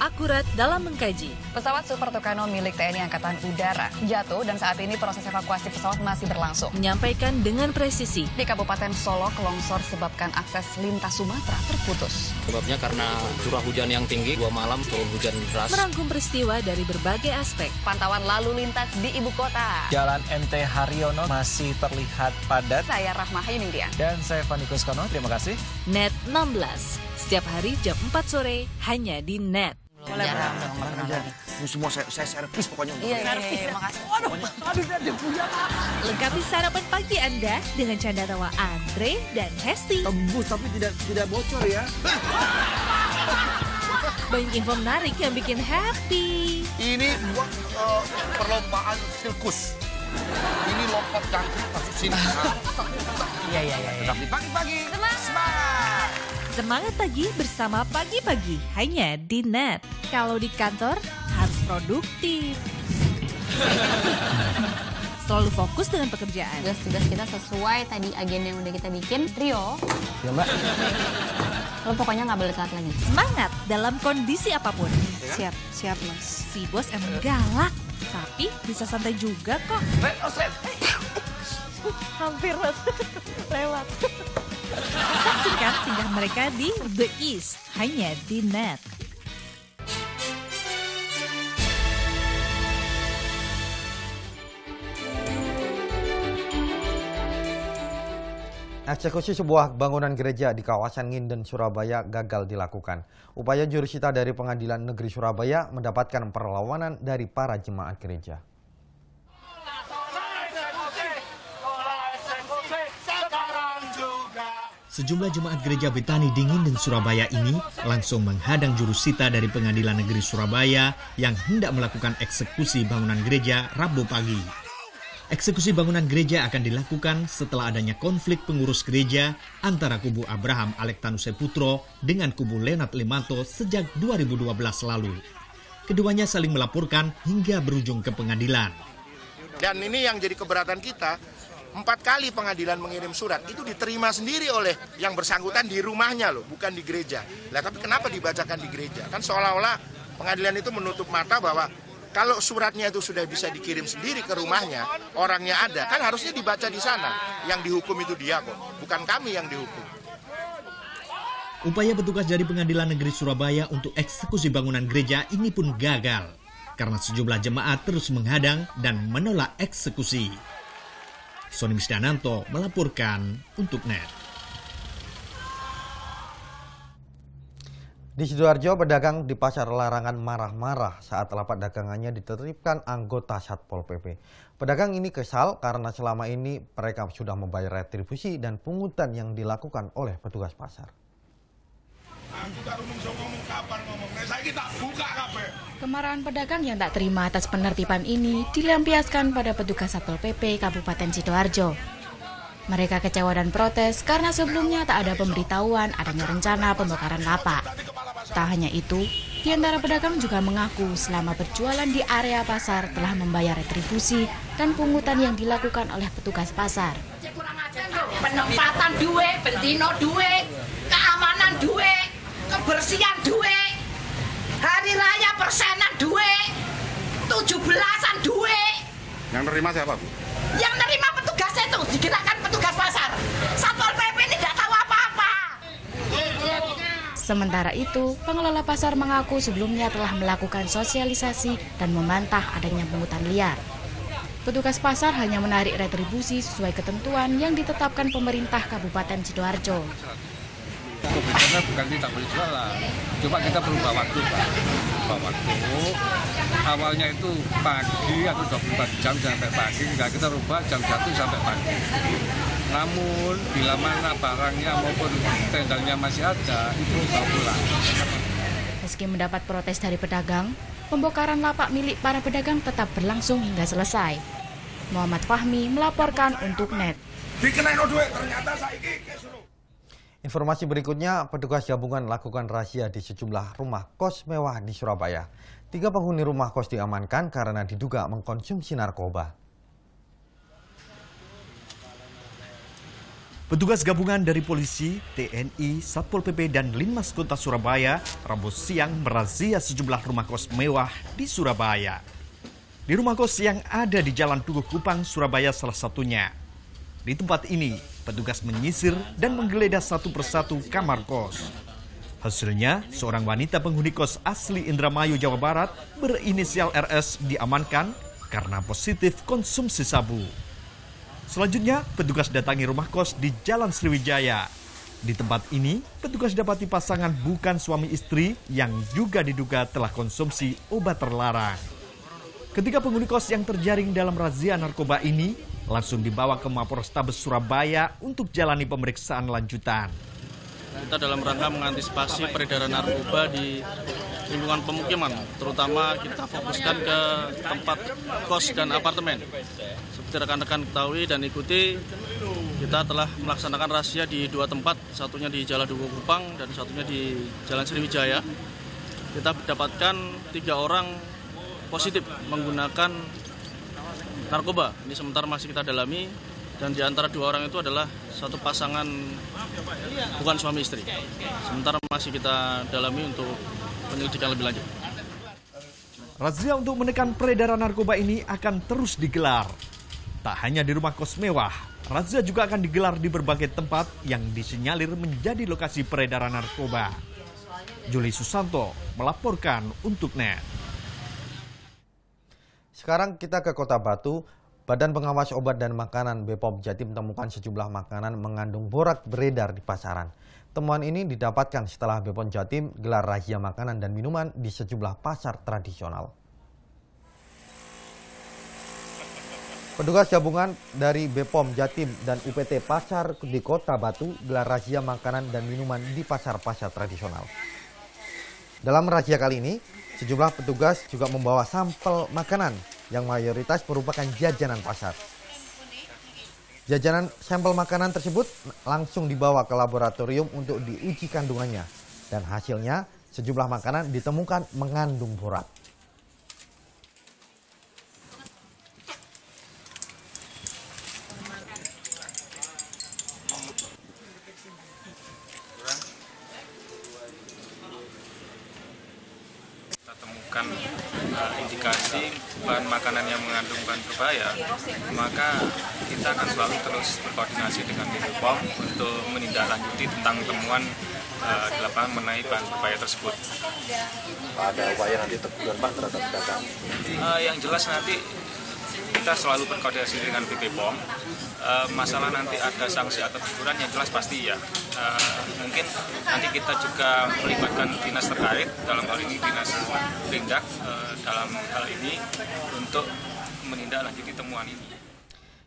Akurat dalam mengkaji. Pesawat Super Tucano milik TNI Angkatan Udara jatuh dan saat ini proses evakuasi pesawat masih berlangsung. Menyampaikan dengan presisi. Di Kabupaten Solok, longsor sebabkan akses lintas Sumatera terputus. Sebabnya karena curah hujan yang tinggi, 2 malam turun hujan deras. Merangkum peristiwa dari berbagai aspek. Pantauan lalu lintas di ibu kota. Jalan MT Haryono masih terlihat padat. Saya Rahma Hayunindia. Dan saya Fani Kuskono, terima kasih. NET 16, setiap hari jam 4 sore, hanya di NET. Boleh, ini semua saya servis pokoknya. Iya, makasih. Aduh, punya. Lengkapi sarapan pagi Anda dengan canda tawa Andre dan Hesti. Tembus tapi tidak bocor ya. Banyak info menarik yang bikin happy. Ini perlombaan sirkus. Ini lompat jangkrik masuk sini. Iya. Tapi pagi-pagi semangat. Semangat pagi bersama Pagi-Pagi, hanya di NET. Kalau di kantor, harus produktif. Selalu fokus dengan pekerjaan. Tugas-tugas kita sesuai tadi agenda yang udah kita bikin. Rio. Ya, Mbak. Lo pokoknya nggak boleh telat lagi. Semangat dalam kondisi apapun. Siap Mas. Si bos emang galak, tapi bisa santai juga kok. Hampir Mas, lewat. Saksikan tingkah mereka di The East, hanya di NET. Eksekusi sebuah bangunan gereja di kawasan Nginden, Surabaya gagal dilakukan. Upaya jurusita dari Pengadilan Negeri Surabaya mendapatkan perlawanan dari para jemaat gereja. Sejumlah jemaat gereja Betani di Nginden, Surabaya ini langsung menghadang jurusita dari Pengadilan Negeri Surabaya yang hendak melakukan eksekusi bangunan gereja Rabu pagi. Eksekusi bangunan gereja akan dilakukan setelah adanya konflik pengurus gereja antara kubu Abraham Alektanuse Putro dengan kubu Leonard Limanto sejak 2012 lalu. Keduanya saling melaporkan hingga berujung ke pengadilan. Dan ini yang jadi keberatan kita, 4 kali pengadilan mengirim surat, itu diterima sendiri oleh yang bersangkutan di rumahnya loh, bukan di gereja. Nah, tapi kenapa dibacakan di gereja? Kan seolah-olah pengadilan itu menutup mata bahwa kalau suratnya itu sudah bisa dikirim sendiri ke rumahnya, orangnya ada, kan harusnya dibaca di sana. Yang dihukum itu dia kok, bukan kami yang dihukum. Upaya petugas dari Pengadilan Negeri Surabaya untuk eksekusi bangunan gereja ini pun gagal, karena sejumlah jemaat terus menghadang dan menolak eksekusi. Sony Misdananto melaporkan untuk NET. Di Sidoarjo, pedagang di Pasar Larangan marah-marah saat lapak dagangannya ditertibkan anggota Satpol PP. Pedagang ini kesal karena selama ini mereka sudah membayar retribusi dan pungutan yang dilakukan oleh petugas pasar. Kemarahan pedagang yang tak terima atas penertiban ini dilampiaskan pada petugas Satpol PP Kabupaten Sidoarjo. Mereka kecewa dan protes karena sebelumnya tak ada pemberitahuan adanya rencana pembongkaran lapak. Tak hanya itu, di antara pedagang juga mengaku selama berjualan di area pasar telah membayar retribusi dan pungutan yang dilakukan oleh petugas pasar. Penempatan duit, bentino duit, keamanan duit, kebersihan duit, hari raya persenan duit, 17-an duit. Yang nerima siapa, Bu? Yang nerima petugas itu, digerakkan petugas pasar. Satpol PP ini tidak tahu apa-apa. Sementara itu, pengelola pasar mengaku sebelumnya telah melakukan sosialisasi dan membantah adanya pungutan liar. Petugas pasar hanya menarik retribusi sesuai ketentuan yang ditetapkan pemerintah Kabupaten Sidoarjo. Karena bukan kita boleh jualan, cuma kita berubah waktu, Pak. Berubah waktu, awalnya itu pagi atau 24 jam sampai pagi, enggak, kita rubah jam 1 sampai pagi. Namun, bila mana barangnya maupun tendalnya masih ada, itu bisa pulang. Meski mendapat protes dari pedagang, pembongkaran lapak milik para pedagang tetap berlangsung hingga selesai. Muhammad Fahmi melaporkan untuk NET. Informasi berikutnya, petugas gabungan lakukan razia di sejumlah rumah kos mewah di Surabaya. 3 penghuni rumah kos diamankan karena diduga mengkonsumsi narkoba. Petugas gabungan dari polisi, TNI, Satpol PP, dan Linmas Kota Surabaya Rabu siang merazia sejumlah rumah kos mewah di Surabaya. Di rumah kos yang ada di Jalan Tugu Kupang, Surabaya salah satunya. Di tempat ini, petugas menyisir dan menggeledah satu persatu kamar kos. Hasilnya, seorang wanita penghuni kos asli Indramayu, Jawa Barat berinisial RS diamankan karena positif konsumsi sabu. Selanjutnya, petugas datangi rumah kos di Jalan Sriwijaya. Di tempat ini, petugas dapati pasangan bukan suami istri yang juga diduga telah konsumsi obat terlarang. Ketiga penghuni kos yang terjaring dalam razia narkoba ini langsung dibawa ke Mapolrestabes Surabaya untuk jalani pemeriksaan lanjutan. Kita dalam rangka mengantisipasi peredaran narkoba di lingkungan pemukiman, terutama kita fokuskan ke tempat kos dan apartemen. Seperti rekan-rekan ketahui dan ikuti, kita telah melaksanakan razia di 2 tempat, satunya di Jalan Tugu Kupang dan satunya di Jalan Sriwijaya. Kita mendapatkan 3 orang positif menggunakan narkoba. Ini sementara masih kita dalami, dan di antara 2 orang itu adalah satu pasangan bukan suami istri. Sementara masih kita dalami untuk penyelidikan lebih lanjut. Razia untuk menekan peredaran narkoba ini akan terus digelar. Tak hanya di rumah kos mewah, razia juga akan digelar di berbagai tempat yang disinyalir menjadi lokasi peredaran narkoba. Juli Susanto melaporkan untuk NET. Sekarang kita ke Kota Batu. Badan Pengawas Obat dan Makanan BPOM Jatim menemukan sejumlah makanan mengandung borak beredar di pasaran. Temuan ini didapatkan setelah BPOM Jatim gelar razia makanan dan minuman di sejumlah pasar tradisional. Petugas gabungan dari BPOM Jatim dan UPT Pasar di Kota Batu gelar razia makanan dan minuman di pasar-pasar tradisional. Dalam razia kali ini, sejumlah petugas juga membawa sampel makanan yang mayoritas merupakan jajanan pasar. Jajanan sampel makanan tersebut langsung dibawa ke laboratorium untuk diuji kandungannya. Dan hasilnya, sejumlah makanan ditemukan mengandung borak. Kita temukan indikasi bahan makanan yang mengandung bahan berbahaya, maka kita akan selalu terus berkoordinasi dengan BP POM untuk menindaklanjuti tentang temuan di lapangan mengenai bahan berbahaya tersebut. Ada upaya nanti teguran Pak terhadap pedagang? Yang jelas nanti kita selalu berkoordinasi dengan BP POM. Masalah nanti ada sanksi atau teguran yang jelas pasti ya. Mungkin nanti kita juga melibatkan dinas terkait, dalam hal ini dinas Perindak dalam hal ini untuk menindaklanjuti temuan ini.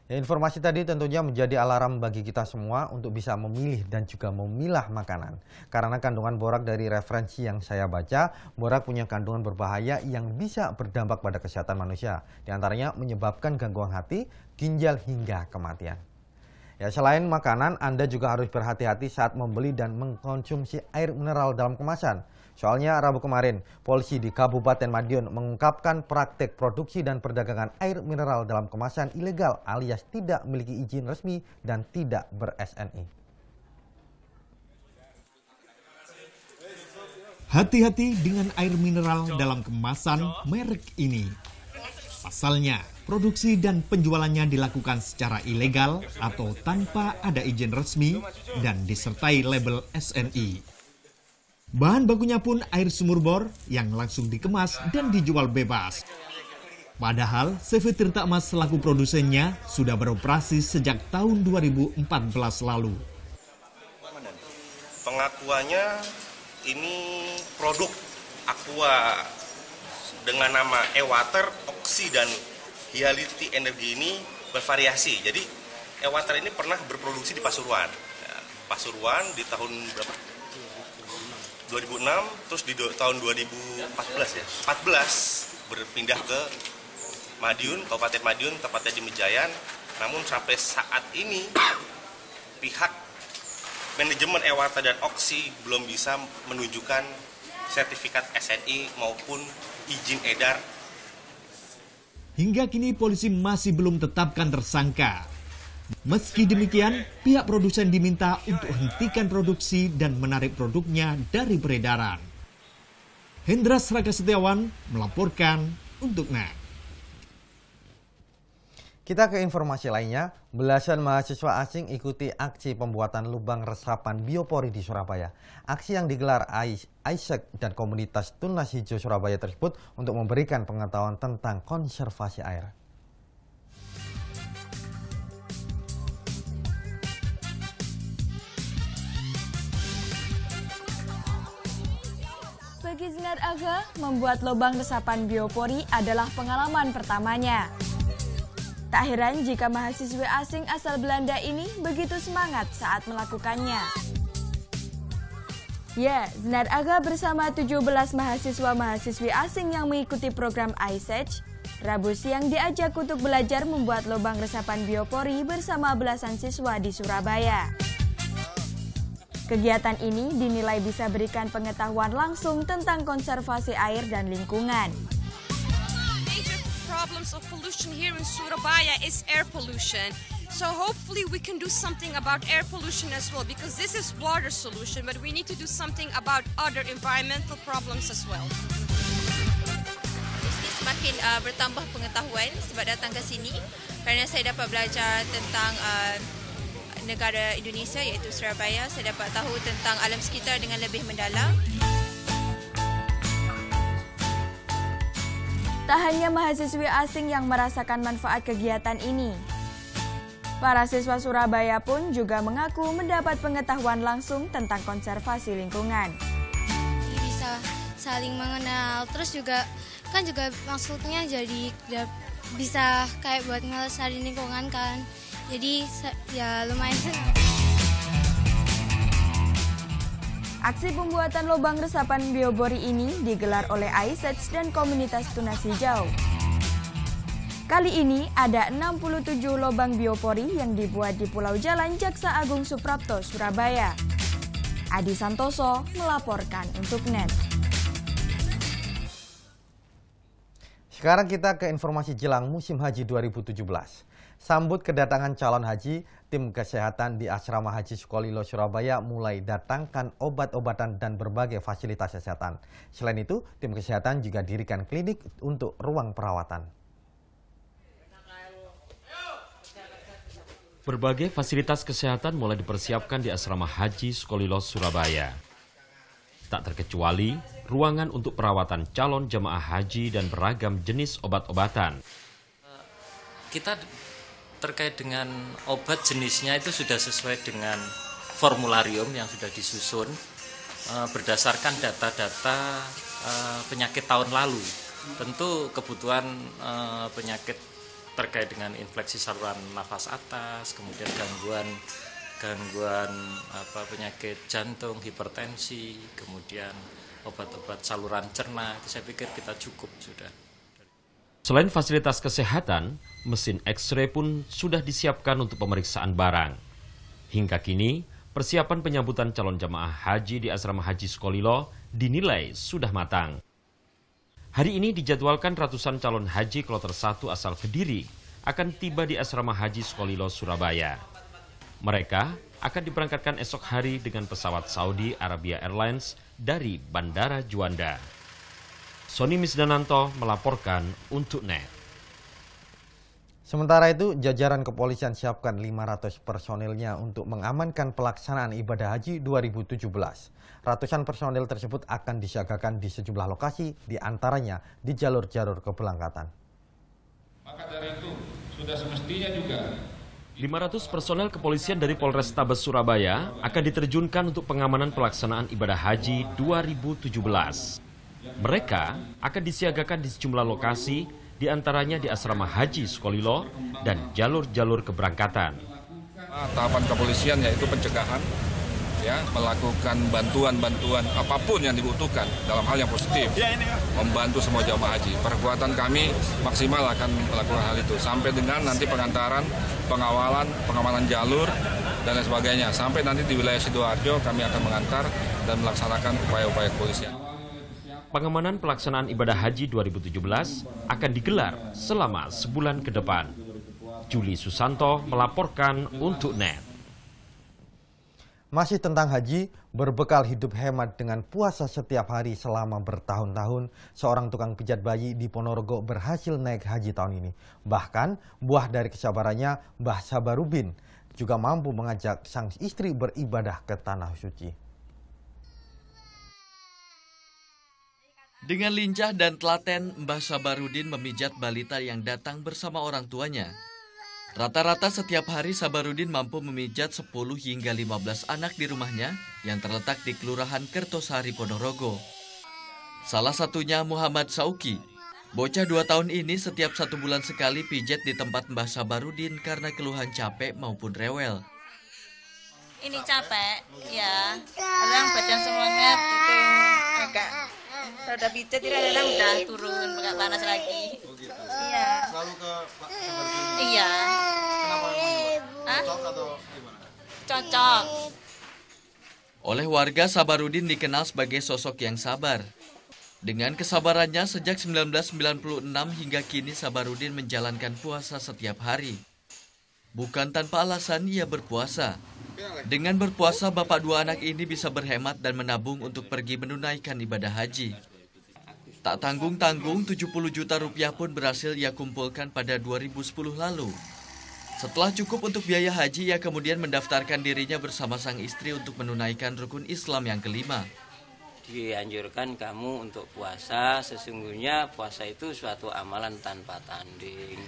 Ya, informasi tadi tentunya menjadi alarm bagi kita semua untuk bisa memilih dan juga memilah makanan. Karena kandungan borak dari referensi yang saya baca, borak punya kandungan berbahaya yang bisa berdampak pada kesehatan manusia. Di antaranya menyebabkan gangguan hati, ginjal hingga kematian. Ya, selain makanan, Anda juga harus berhati-hati saat membeli dan mengkonsumsi air mineral dalam kemasan. Soalnya Rabu kemarin, polisi di Kabupaten Madiun mengungkapkan praktek produksi dan perdagangan air mineral dalam kemasan ilegal alias tidak memiliki izin resmi dan tidak ber-SNI. Hati-hati dengan air mineral dalam kemasan merek ini. Pasalnya, produksi dan penjualannya dilakukan secara ilegal atau tanpa ada izin resmi dan disertai label SNI. Bahan bakunya pun air sumur bor yang langsung dikemas dan dijual bebas. Padahal CV Tirta Emas selaku produsennya sudah beroperasi sejak tahun 2014 lalu. Pengakuannya ini produk Aqua dengan nama E-Water, Oxy dan Hyality Energy ini bervariasi. Jadi E-Water ini pernah berproduksi di Pasuruan. Pasuruan di tahun berapa? 2006, terus di tahun 2014 ya. 14 berpindah ke Madiun, Kabupaten Madiun, tepatnya di Mejayan. Namun sampai saat ini pihak manajemen E-Water dan Oxy belum bisa menunjukkan sertifikat SNI maupun izin edar. Hingga kini polisi masih belum tetapkan tersangka. Meski demikian, pihak produsen diminta untuk hentikan produksi dan menarik produknya dari peredaran. Hendra Sraga Setiawan melaporkan untuk NET. Kita ke informasi lainnya, belasan mahasiswa asing ikuti aksi pembuatan lubang resapan biopori di Surabaya. Aksi yang digelar Isaac dan komunitas Tunas Hijau Surabaya tersebut untuk memberikan pengetahuan tentang konservasi air. Bagi Zinar Aga, membuat lubang resapan biopori adalah pengalaman pertamanya. Tak heran jika mahasiswa asing asal Belanda ini begitu semangat saat melakukannya. Ya, Zinar Aga bersama 17 mahasiswa-mahasiswi asing yang mengikuti program ISEC, Rabu siang diajak untuk belajar membuat lubang resapan biopori bersama belasan siswa di Surabaya. Kegiatan ini dinilai bisa berikan pengetahuan langsung tentang konservasi air dan lingkungan. Major problems of pollution here in Surabaya is air pollution. So hopefully we can do something about air pollution as well, because this is water solution, but we need to do something about other environmental problems as well. Semakin bertambah pengetahuan sebab datang ke sini, kerana saya dapat belajar tentang negara Indonesia iaitu Surabaya. Saya dapat tahu tentang alam sekitar dengan lebih mendalam. Tak hanya mahasiswi asing yang merasakan manfaat kegiatan ini. Para siswa Surabaya pun juga mengaku mendapat pengetahuan langsung tentang konservasi lingkungan. Bisa saling mengenal, terus juga kan juga maksudnya jadi bisa kayak buat ngelestariin lingkungan kan. Jadi ya lumayan senang. Aksi pembuatan lubang resapan biopori ini digelar oleh ISEC dan komunitas Tunas Hijau. Kali ini ada 67 lubang biopori yang dibuat di Pulau Jalan Jaksa Agung Suprapto, Surabaya. Adi Santoso melaporkan untuk NET. Sekarang kita ke informasi jelang musim haji 2017. Sambut kedatangan calon haji, tim kesehatan di Asrama Haji Sukolilo Surabaya mulai datangkan obat-obatan dan berbagai fasilitas kesehatan. Selain itu, tim kesehatan juga dirikan klinik untuk ruang perawatan. Berbagai fasilitas kesehatan mulai dipersiapkan di Asrama Haji Sukolilo Surabaya. Tak terkecuali ruangan untuk perawatan calon jemaah haji dan beragam jenis obat-obatan. Kita terkait dengan obat jenisnya itu sudah sesuai dengan formularium yang sudah disusun berdasarkan data-data penyakit tahun lalu. Tentu kebutuhan penyakit terkait dengan infeksi saluran nafas atas, kemudian gangguan penyakit jantung, hipertensi, kemudian obat-obat saluran cerna, itu saya pikir kita cukup sudah. Selain fasilitas kesehatan, mesin X-ray pun sudah disiapkan untuk pemeriksaan barang. Hingga kini, persiapan penyambutan calon jemaah haji di Asrama Haji Sukolilo dinilai sudah matang. Hari ini dijadwalkan ratusan calon haji kloter 1 asal Kediri akan tiba di Asrama Haji Sukolilo, Surabaya. Mereka akan diberangkatkan esok hari dengan pesawat Saudi Arabia Airlines dari Bandara Juanda. Sony Misdananto melaporkan untuk NET. Sementara itu, jajaran kepolisian siapkan 500 personilnya untuk mengamankan pelaksanaan ibadah haji 2017. Ratusan personil tersebut akan disiagakan di sejumlah lokasi, di antaranya di jalur-jalur keberangkatan. Maka dari itu, sudah semestinya juga 500 personel kepolisian dari Polrestabes Surabaya akan diterjunkan untuk pengamanan pelaksanaan ibadah haji 2017. Mereka akan disiagakan di sejumlah lokasi, di antaranya di Asrama Haji Sukolilo dan jalur-jalur keberangkatan. Tahapan kepolisian yaitu pencegahan, ya, melakukan bantuan-bantuan apapun yang dibutuhkan dalam hal yang positif, membantu semua jamaah haji. Perkuatan kami maksimal akan melakukan hal itu sampai dengan nanti pengantaran, pengamalan jalur dan lain sebagainya. Sampai nanti di wilayah Sidoarjo kami akan mengantar dan melaksanakan upaya-upaya kepolisian. Pengamanan pelaksanaan ibadah haji 2017 akan digelar selama sebulan ke depan. Juli Susanto melaporkan untuk NET. Masih tentang haji, berbekal hidup hemat dengan puasa setiap hari selama bertahun-tahun, seorang tukang pijat bayi di Ponorogo berhasil naik haji tahun ini. Bahkan, buah dari kesabarannya, Mbah Sabarudin juga mampu mengajak sang istri beribadah ke Tanah Suci. Dengan lincah dan telaten, Mbah Sabarudin memijat balita yang datang bersama orang tuanya. Rata-rata setiap hari Sabarudin mampu memijat 10 hingga 15 anak di rumahnya yang terletak di Kelurahan Kertosari, Ponorogo. Salah satunya Muhammad Sauki. Bocah 2 tahun ini setiap 1 bulan sekali pijat di tempat Mbah Sabarudin karena keluhan capek maupun rewel. Ini capek, ya. Kadang badan semangat itu agak. Kalau udah pijat kadang udah turun, nggak panas lagi. Oh gitu. Iya. Selalu ke Pak Sabarudin? Iya. Kenapa emang cocok atau gimana? Cocok. Oleh warga, Sabarudin dikenal sebagai sosok yang sabar. Dengan kesabarannya sejak 1996 hingga kini Sabarudin menjalankan puasa setiap hari. Bukan tanpa alasan ia berpuasa. Dengan berpuasa, bapak 2 anak ini bisa berhemat dan menabung untuk pergi menunaikan ibadah haji. Tak tanggung-tanggung, 70 juta rupiah pun berhasil ia kumpulkan pada 2010 lalu. Setelah cukup untuk biaya haji, ia kemudian mendaftarkan dirinya bersama sang istri untuk menunaikan rukun Islam yang kelima. Dianjurkan kamu untuk puasa, sesungguhnya puasa itu suatu amalan tanpa tanding.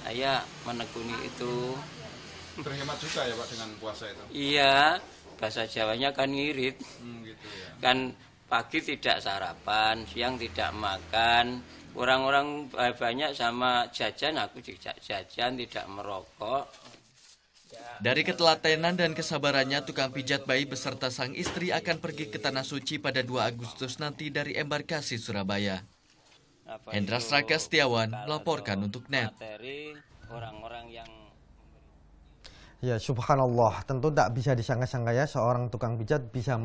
Saya menekuni itu. Berhemat juga ya Pak dengan puasa itu? Iya, bahasa Jawanya kan ngirit. Gitu ya. Kan pagi tidak sarapan, siang tidak makan. Orang-orang banyak sama jajan, aku tidak jajan, tidak merokok. Dari ketelatenan dan kesabarannya, tukang pijat bayi beserta sang istri akan pergi ke Tanah Suci pada 2 Agustus nanti dari embarkasi Surabaya. Hendra Straka Setiawan melaporkan untuk NET. Orang-orang yang Ya, subhanallah, tentu tak bisa disangka-sangka ya seorang tukang pijat bisa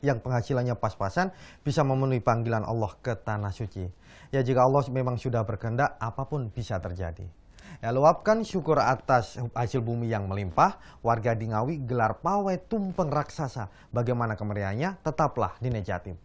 yang penghasilannya pas-pasan bisa memenuhi panggilan Allah ke tanah suci. Ya, jika Allah memang sudah berkehendak, apapun bisa terjadi. Ya, luapkan syukur atas hasil bumi yang melimpah, warga di Ngawi gelar pawai tumpeng raksasa. Bagaimana kemeriahannya? Tetaplah di NET Jatim.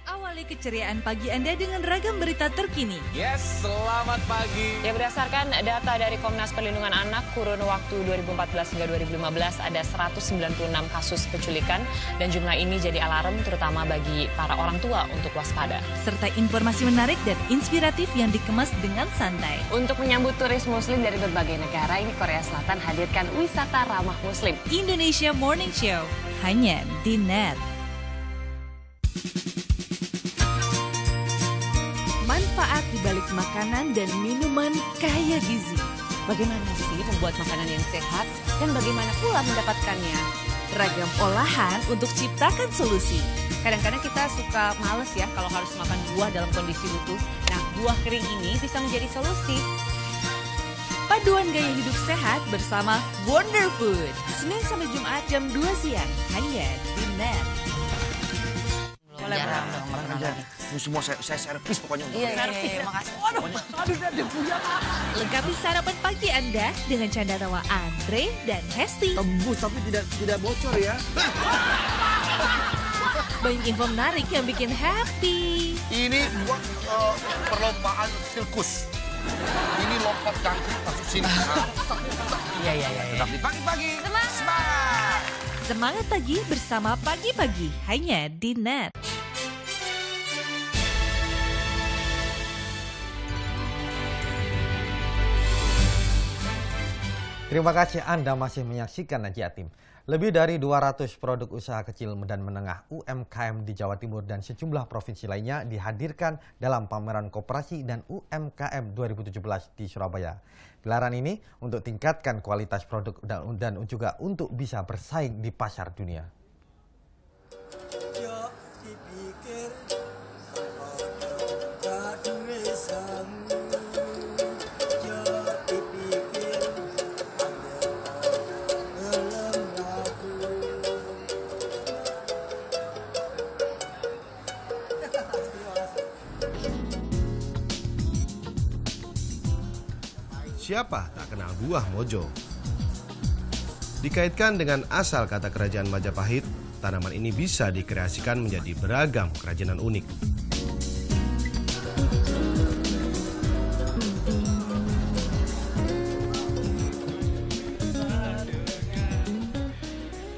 Awali keceriaan pagi Anda dengan ragam berita terkini. Yes, selamat pagi. Ya, berdasarkan data dari Komnas Perlindungan Anak, kurun waktu 2014 hingga 2015 ada 196 kasus penculikan dan jumlah ini jadi alarm terutama bagi para orang tua untuk waspada. Serta informasi menarik dan inspiratif yang dikemas dengan santai. Untuk menyambut turis muslim dari berbagai negara, ini Korea Selatan hadirkan wisata ramah muslim. Indonesia Morning Show, hanya di NET. Manfaat dibalik makanan dan minuman kaya gizi. Bagaimana sih membuat makanan yang sehat dan bagaimana pula mendapatkannya? Ragam olahan untuk ciptakan solusi. Kadang-kadang kita suka males ya kalau harus makan buah dalam kondisi utuh. Nah, buah kering ini bisa menjadi solusi. Paduan gaya hidup sehat bersama Wonder Food. Senin sampai Jumat jam 2 siang. Hanya di NET. Jarang dong, ini semua saya servis pokoknya. Iya, makasih. Aduh, dia punya. Lengkapi sarapan pagi Anda dengan canda tawa Andre dan Hesti. Tembus tapi tidak bocor ya. Banyak info menarik yang bikin happy. Ini buat perlombaan sirkus. Ini lompat jangkrik masuk sini. Iya. Tetap di pagi-pagi. Semangat. Semangat pagi bersama Pagi-Pagi hanya di NET. Terima kasih Anda masih menyaksikan NET Jatim. Lebih dari 200 produk usaha kecil dan menengah UMKM di Jawa Timur dan sejumlah provinsi lainnya dihadirkan dalam pameran koperasi dan UMKM 2017 di Surabaya. Gelaran ini untuk tingkatkan kualitas produk dan juga untuk bisa bersaing di pasar dunia. Siapa tak kenal buah mojo? Dikaitkan dengan asal kata kerajaan Majapahit, tanaman ini bisa dikreasikan menjadi beragam kerajinan unik.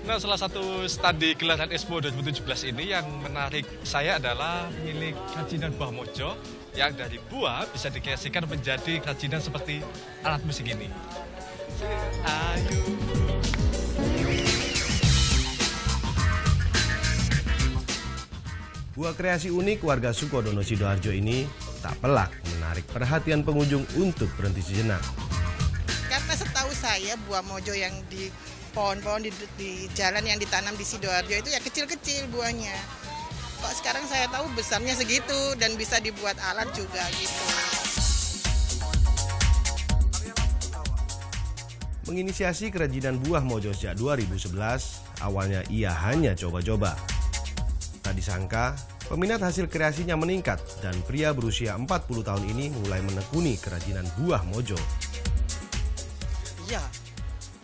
Nah, salah satu studi gelaran Expo 2017 ini yang menarik saya adalah milik kerajinan buah mojo yang dari buah bisa dikreasikan menjadi kerajinan seperti alat musik ini. Ayo. Buah kreasi unik warga Sukodono Sidoarjo ini tak pelak menarik perhatian pengunjung untuk berhenti sejenak. Karena setahu saya buah mojo yang di pohon-pohon di jalan yang ditanam di Sidoarjo itu ya kecil-kecil buahnya. Kok sekarang saya tahu besarnya segitu dan bisa dibuat alat juga gitu. Menginisiasi kerajinan buah mojo sejak 2011, awalnya ia hanya coba-coba. Tak disangka, peminat hasil kreasinya meningkat dan pria berusia 40 tahun ini mulai menekuni kerajinan buah mojo. Iya,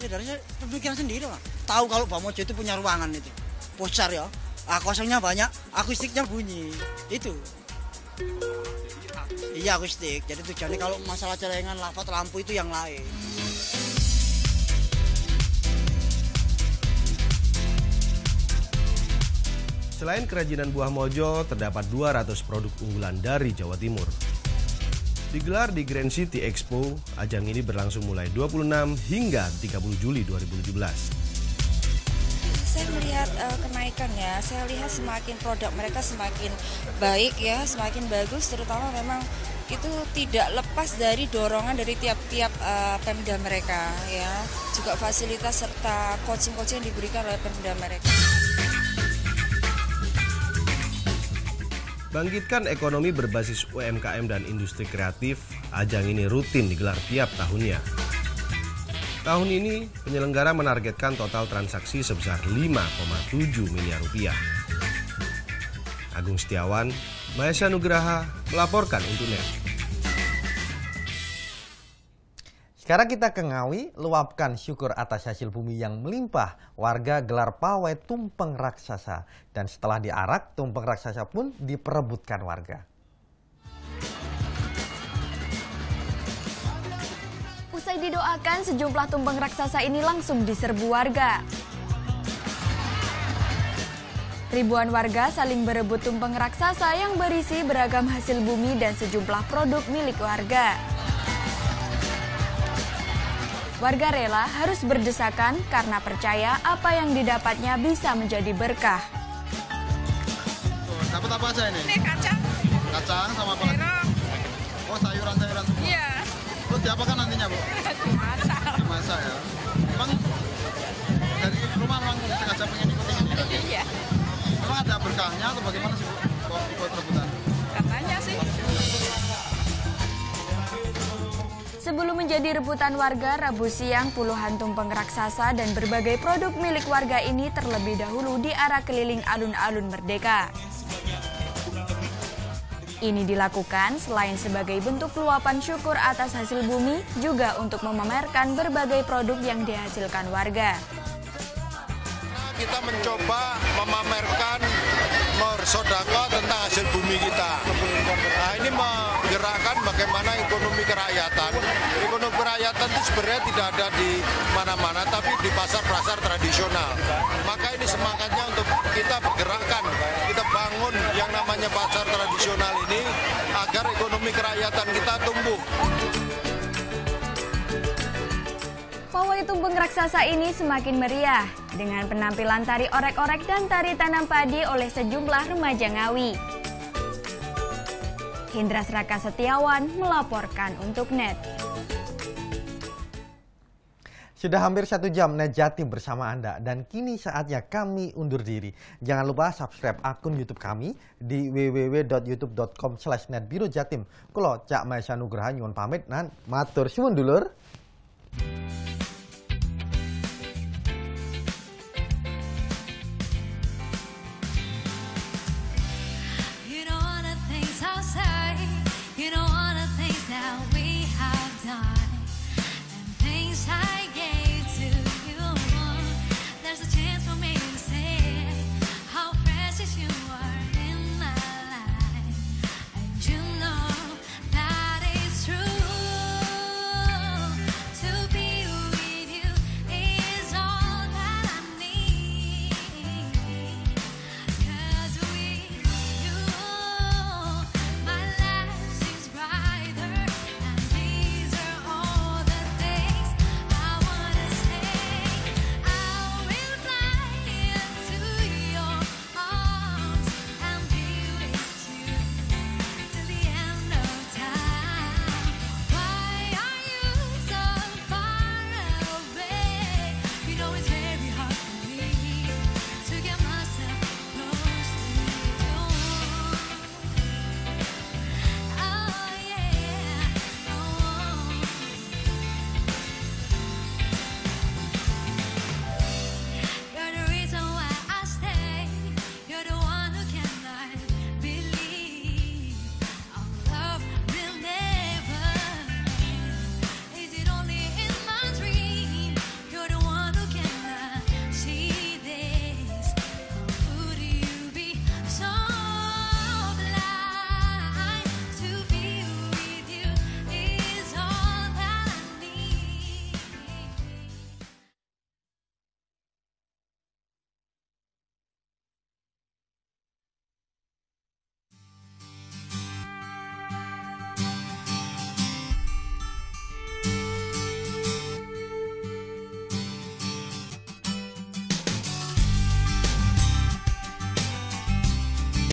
ya dari saya pemikiran sendiri lah. Tahu kalau buah mojo itu punya ruangan itu, besar ya. Kosongnya banyak, akustiknya bunyi, itu. Iya akustik, jadi tujuannya kalau masalah celengan, lafaz, lampu itu yang lain. Selain kerajinan buah mojo, terdapat 200 produk unggulan dari Jawa Timur. Digelar di Grand City Expo, ajang ini berlangsung mulai 26 hingga 30 Juli 2017. Saya melihat kenaikan ya, saya lihat semakin produk mereka semakin baik ya, semakin bagus, terutama memang itu tidak lepas dari dorongan dari tiap-tiap Pemda mereka ya, juga fasilitas serta coaching-coaching yang diberikan oleh Pemda mereka. Bangkitkan ekonomi berbasis UMKM dan industri kreatif, ajang ini rutin digelar tiap tahunnya. Tahun ini, penyelenggara menargetkan total transaksi sebesar 5,7 miliar rupiah. Agung Setiawan, Mahesha Nugraha melaporkan untuk NET. Sekarang kita ke Ngawi, luapkan syukur atas hasil bumi yang melimpah. Warga gelar pawai tumpeng raksasa. Dan setelah diarak, tumpeng raksasa pun diperebutkan warga. Usai didoakan, sejumlah tumpeng raksasa ini langsung diserbu warga. Ribuan warga saling berebut tumpeng raksasa yang berisi beragam hasil bumi dan sejumlah produk milik warga. Warga rela harus berdesakan karena percaya apa yang didapatnya bisa menjadi berkah. Dapat apa aja ini? Ini kacang. Kacang sama apa lagi? Oh, sayuran-sayuran semua? Iya. Terus diapakan nantinya, Bu? Dimasak. Dimasak ya? Emang dari rumah memang sengaja pengen ikutin ini? Iya. Emang ada berkahnya atau bagaimana sih, Bu? Kok ikut rebutan? Katanya sih. Sebelum menjadi rebutan warga, Rabu siang puluhan tumpeng raksasa dan berbagai produk milik warga ini terlebih dahulu diarak keliling alun-alun Merdeka. Ini dilakukan selain sebagai bentuk luapan syukur atas hasil bumi, juga untuk memamerkan berbagai produk yang dihasilkan warga. Kita mencoba memamerkan bersedekah tentang hasil bumi kita. Nah, ini menggerakkan bagaimana ekonomi kerakyatan. Ekonomi kerakyatan itu sebenarnya tidak ada di mana-mana, tapi di pasar-pasar tradisional. Maka ini semangatnya untuk kita bergerakkan, kita bangun yang namanya pasar tradisional ini agar ekonomi kerakyatan kita tumbuh. Pawai tumpeng raksasa ini semakin meriah dengan penampilan tari orek-orek dan tari tanam padi oleh sejumlah remaja Ngawi. Hendra Sraka Setiawan melaporkan untuk NET. Sudah hampir 1 jam NET Jatim bersama Anda dan kini saatnya kami undur diri. Jangan lupa subscribe akun YouTube kami di www.youtube.com/netbirojatim. Kulo Cak Mahesha Nugraha nyuwun pamit nan matur suwun dulur.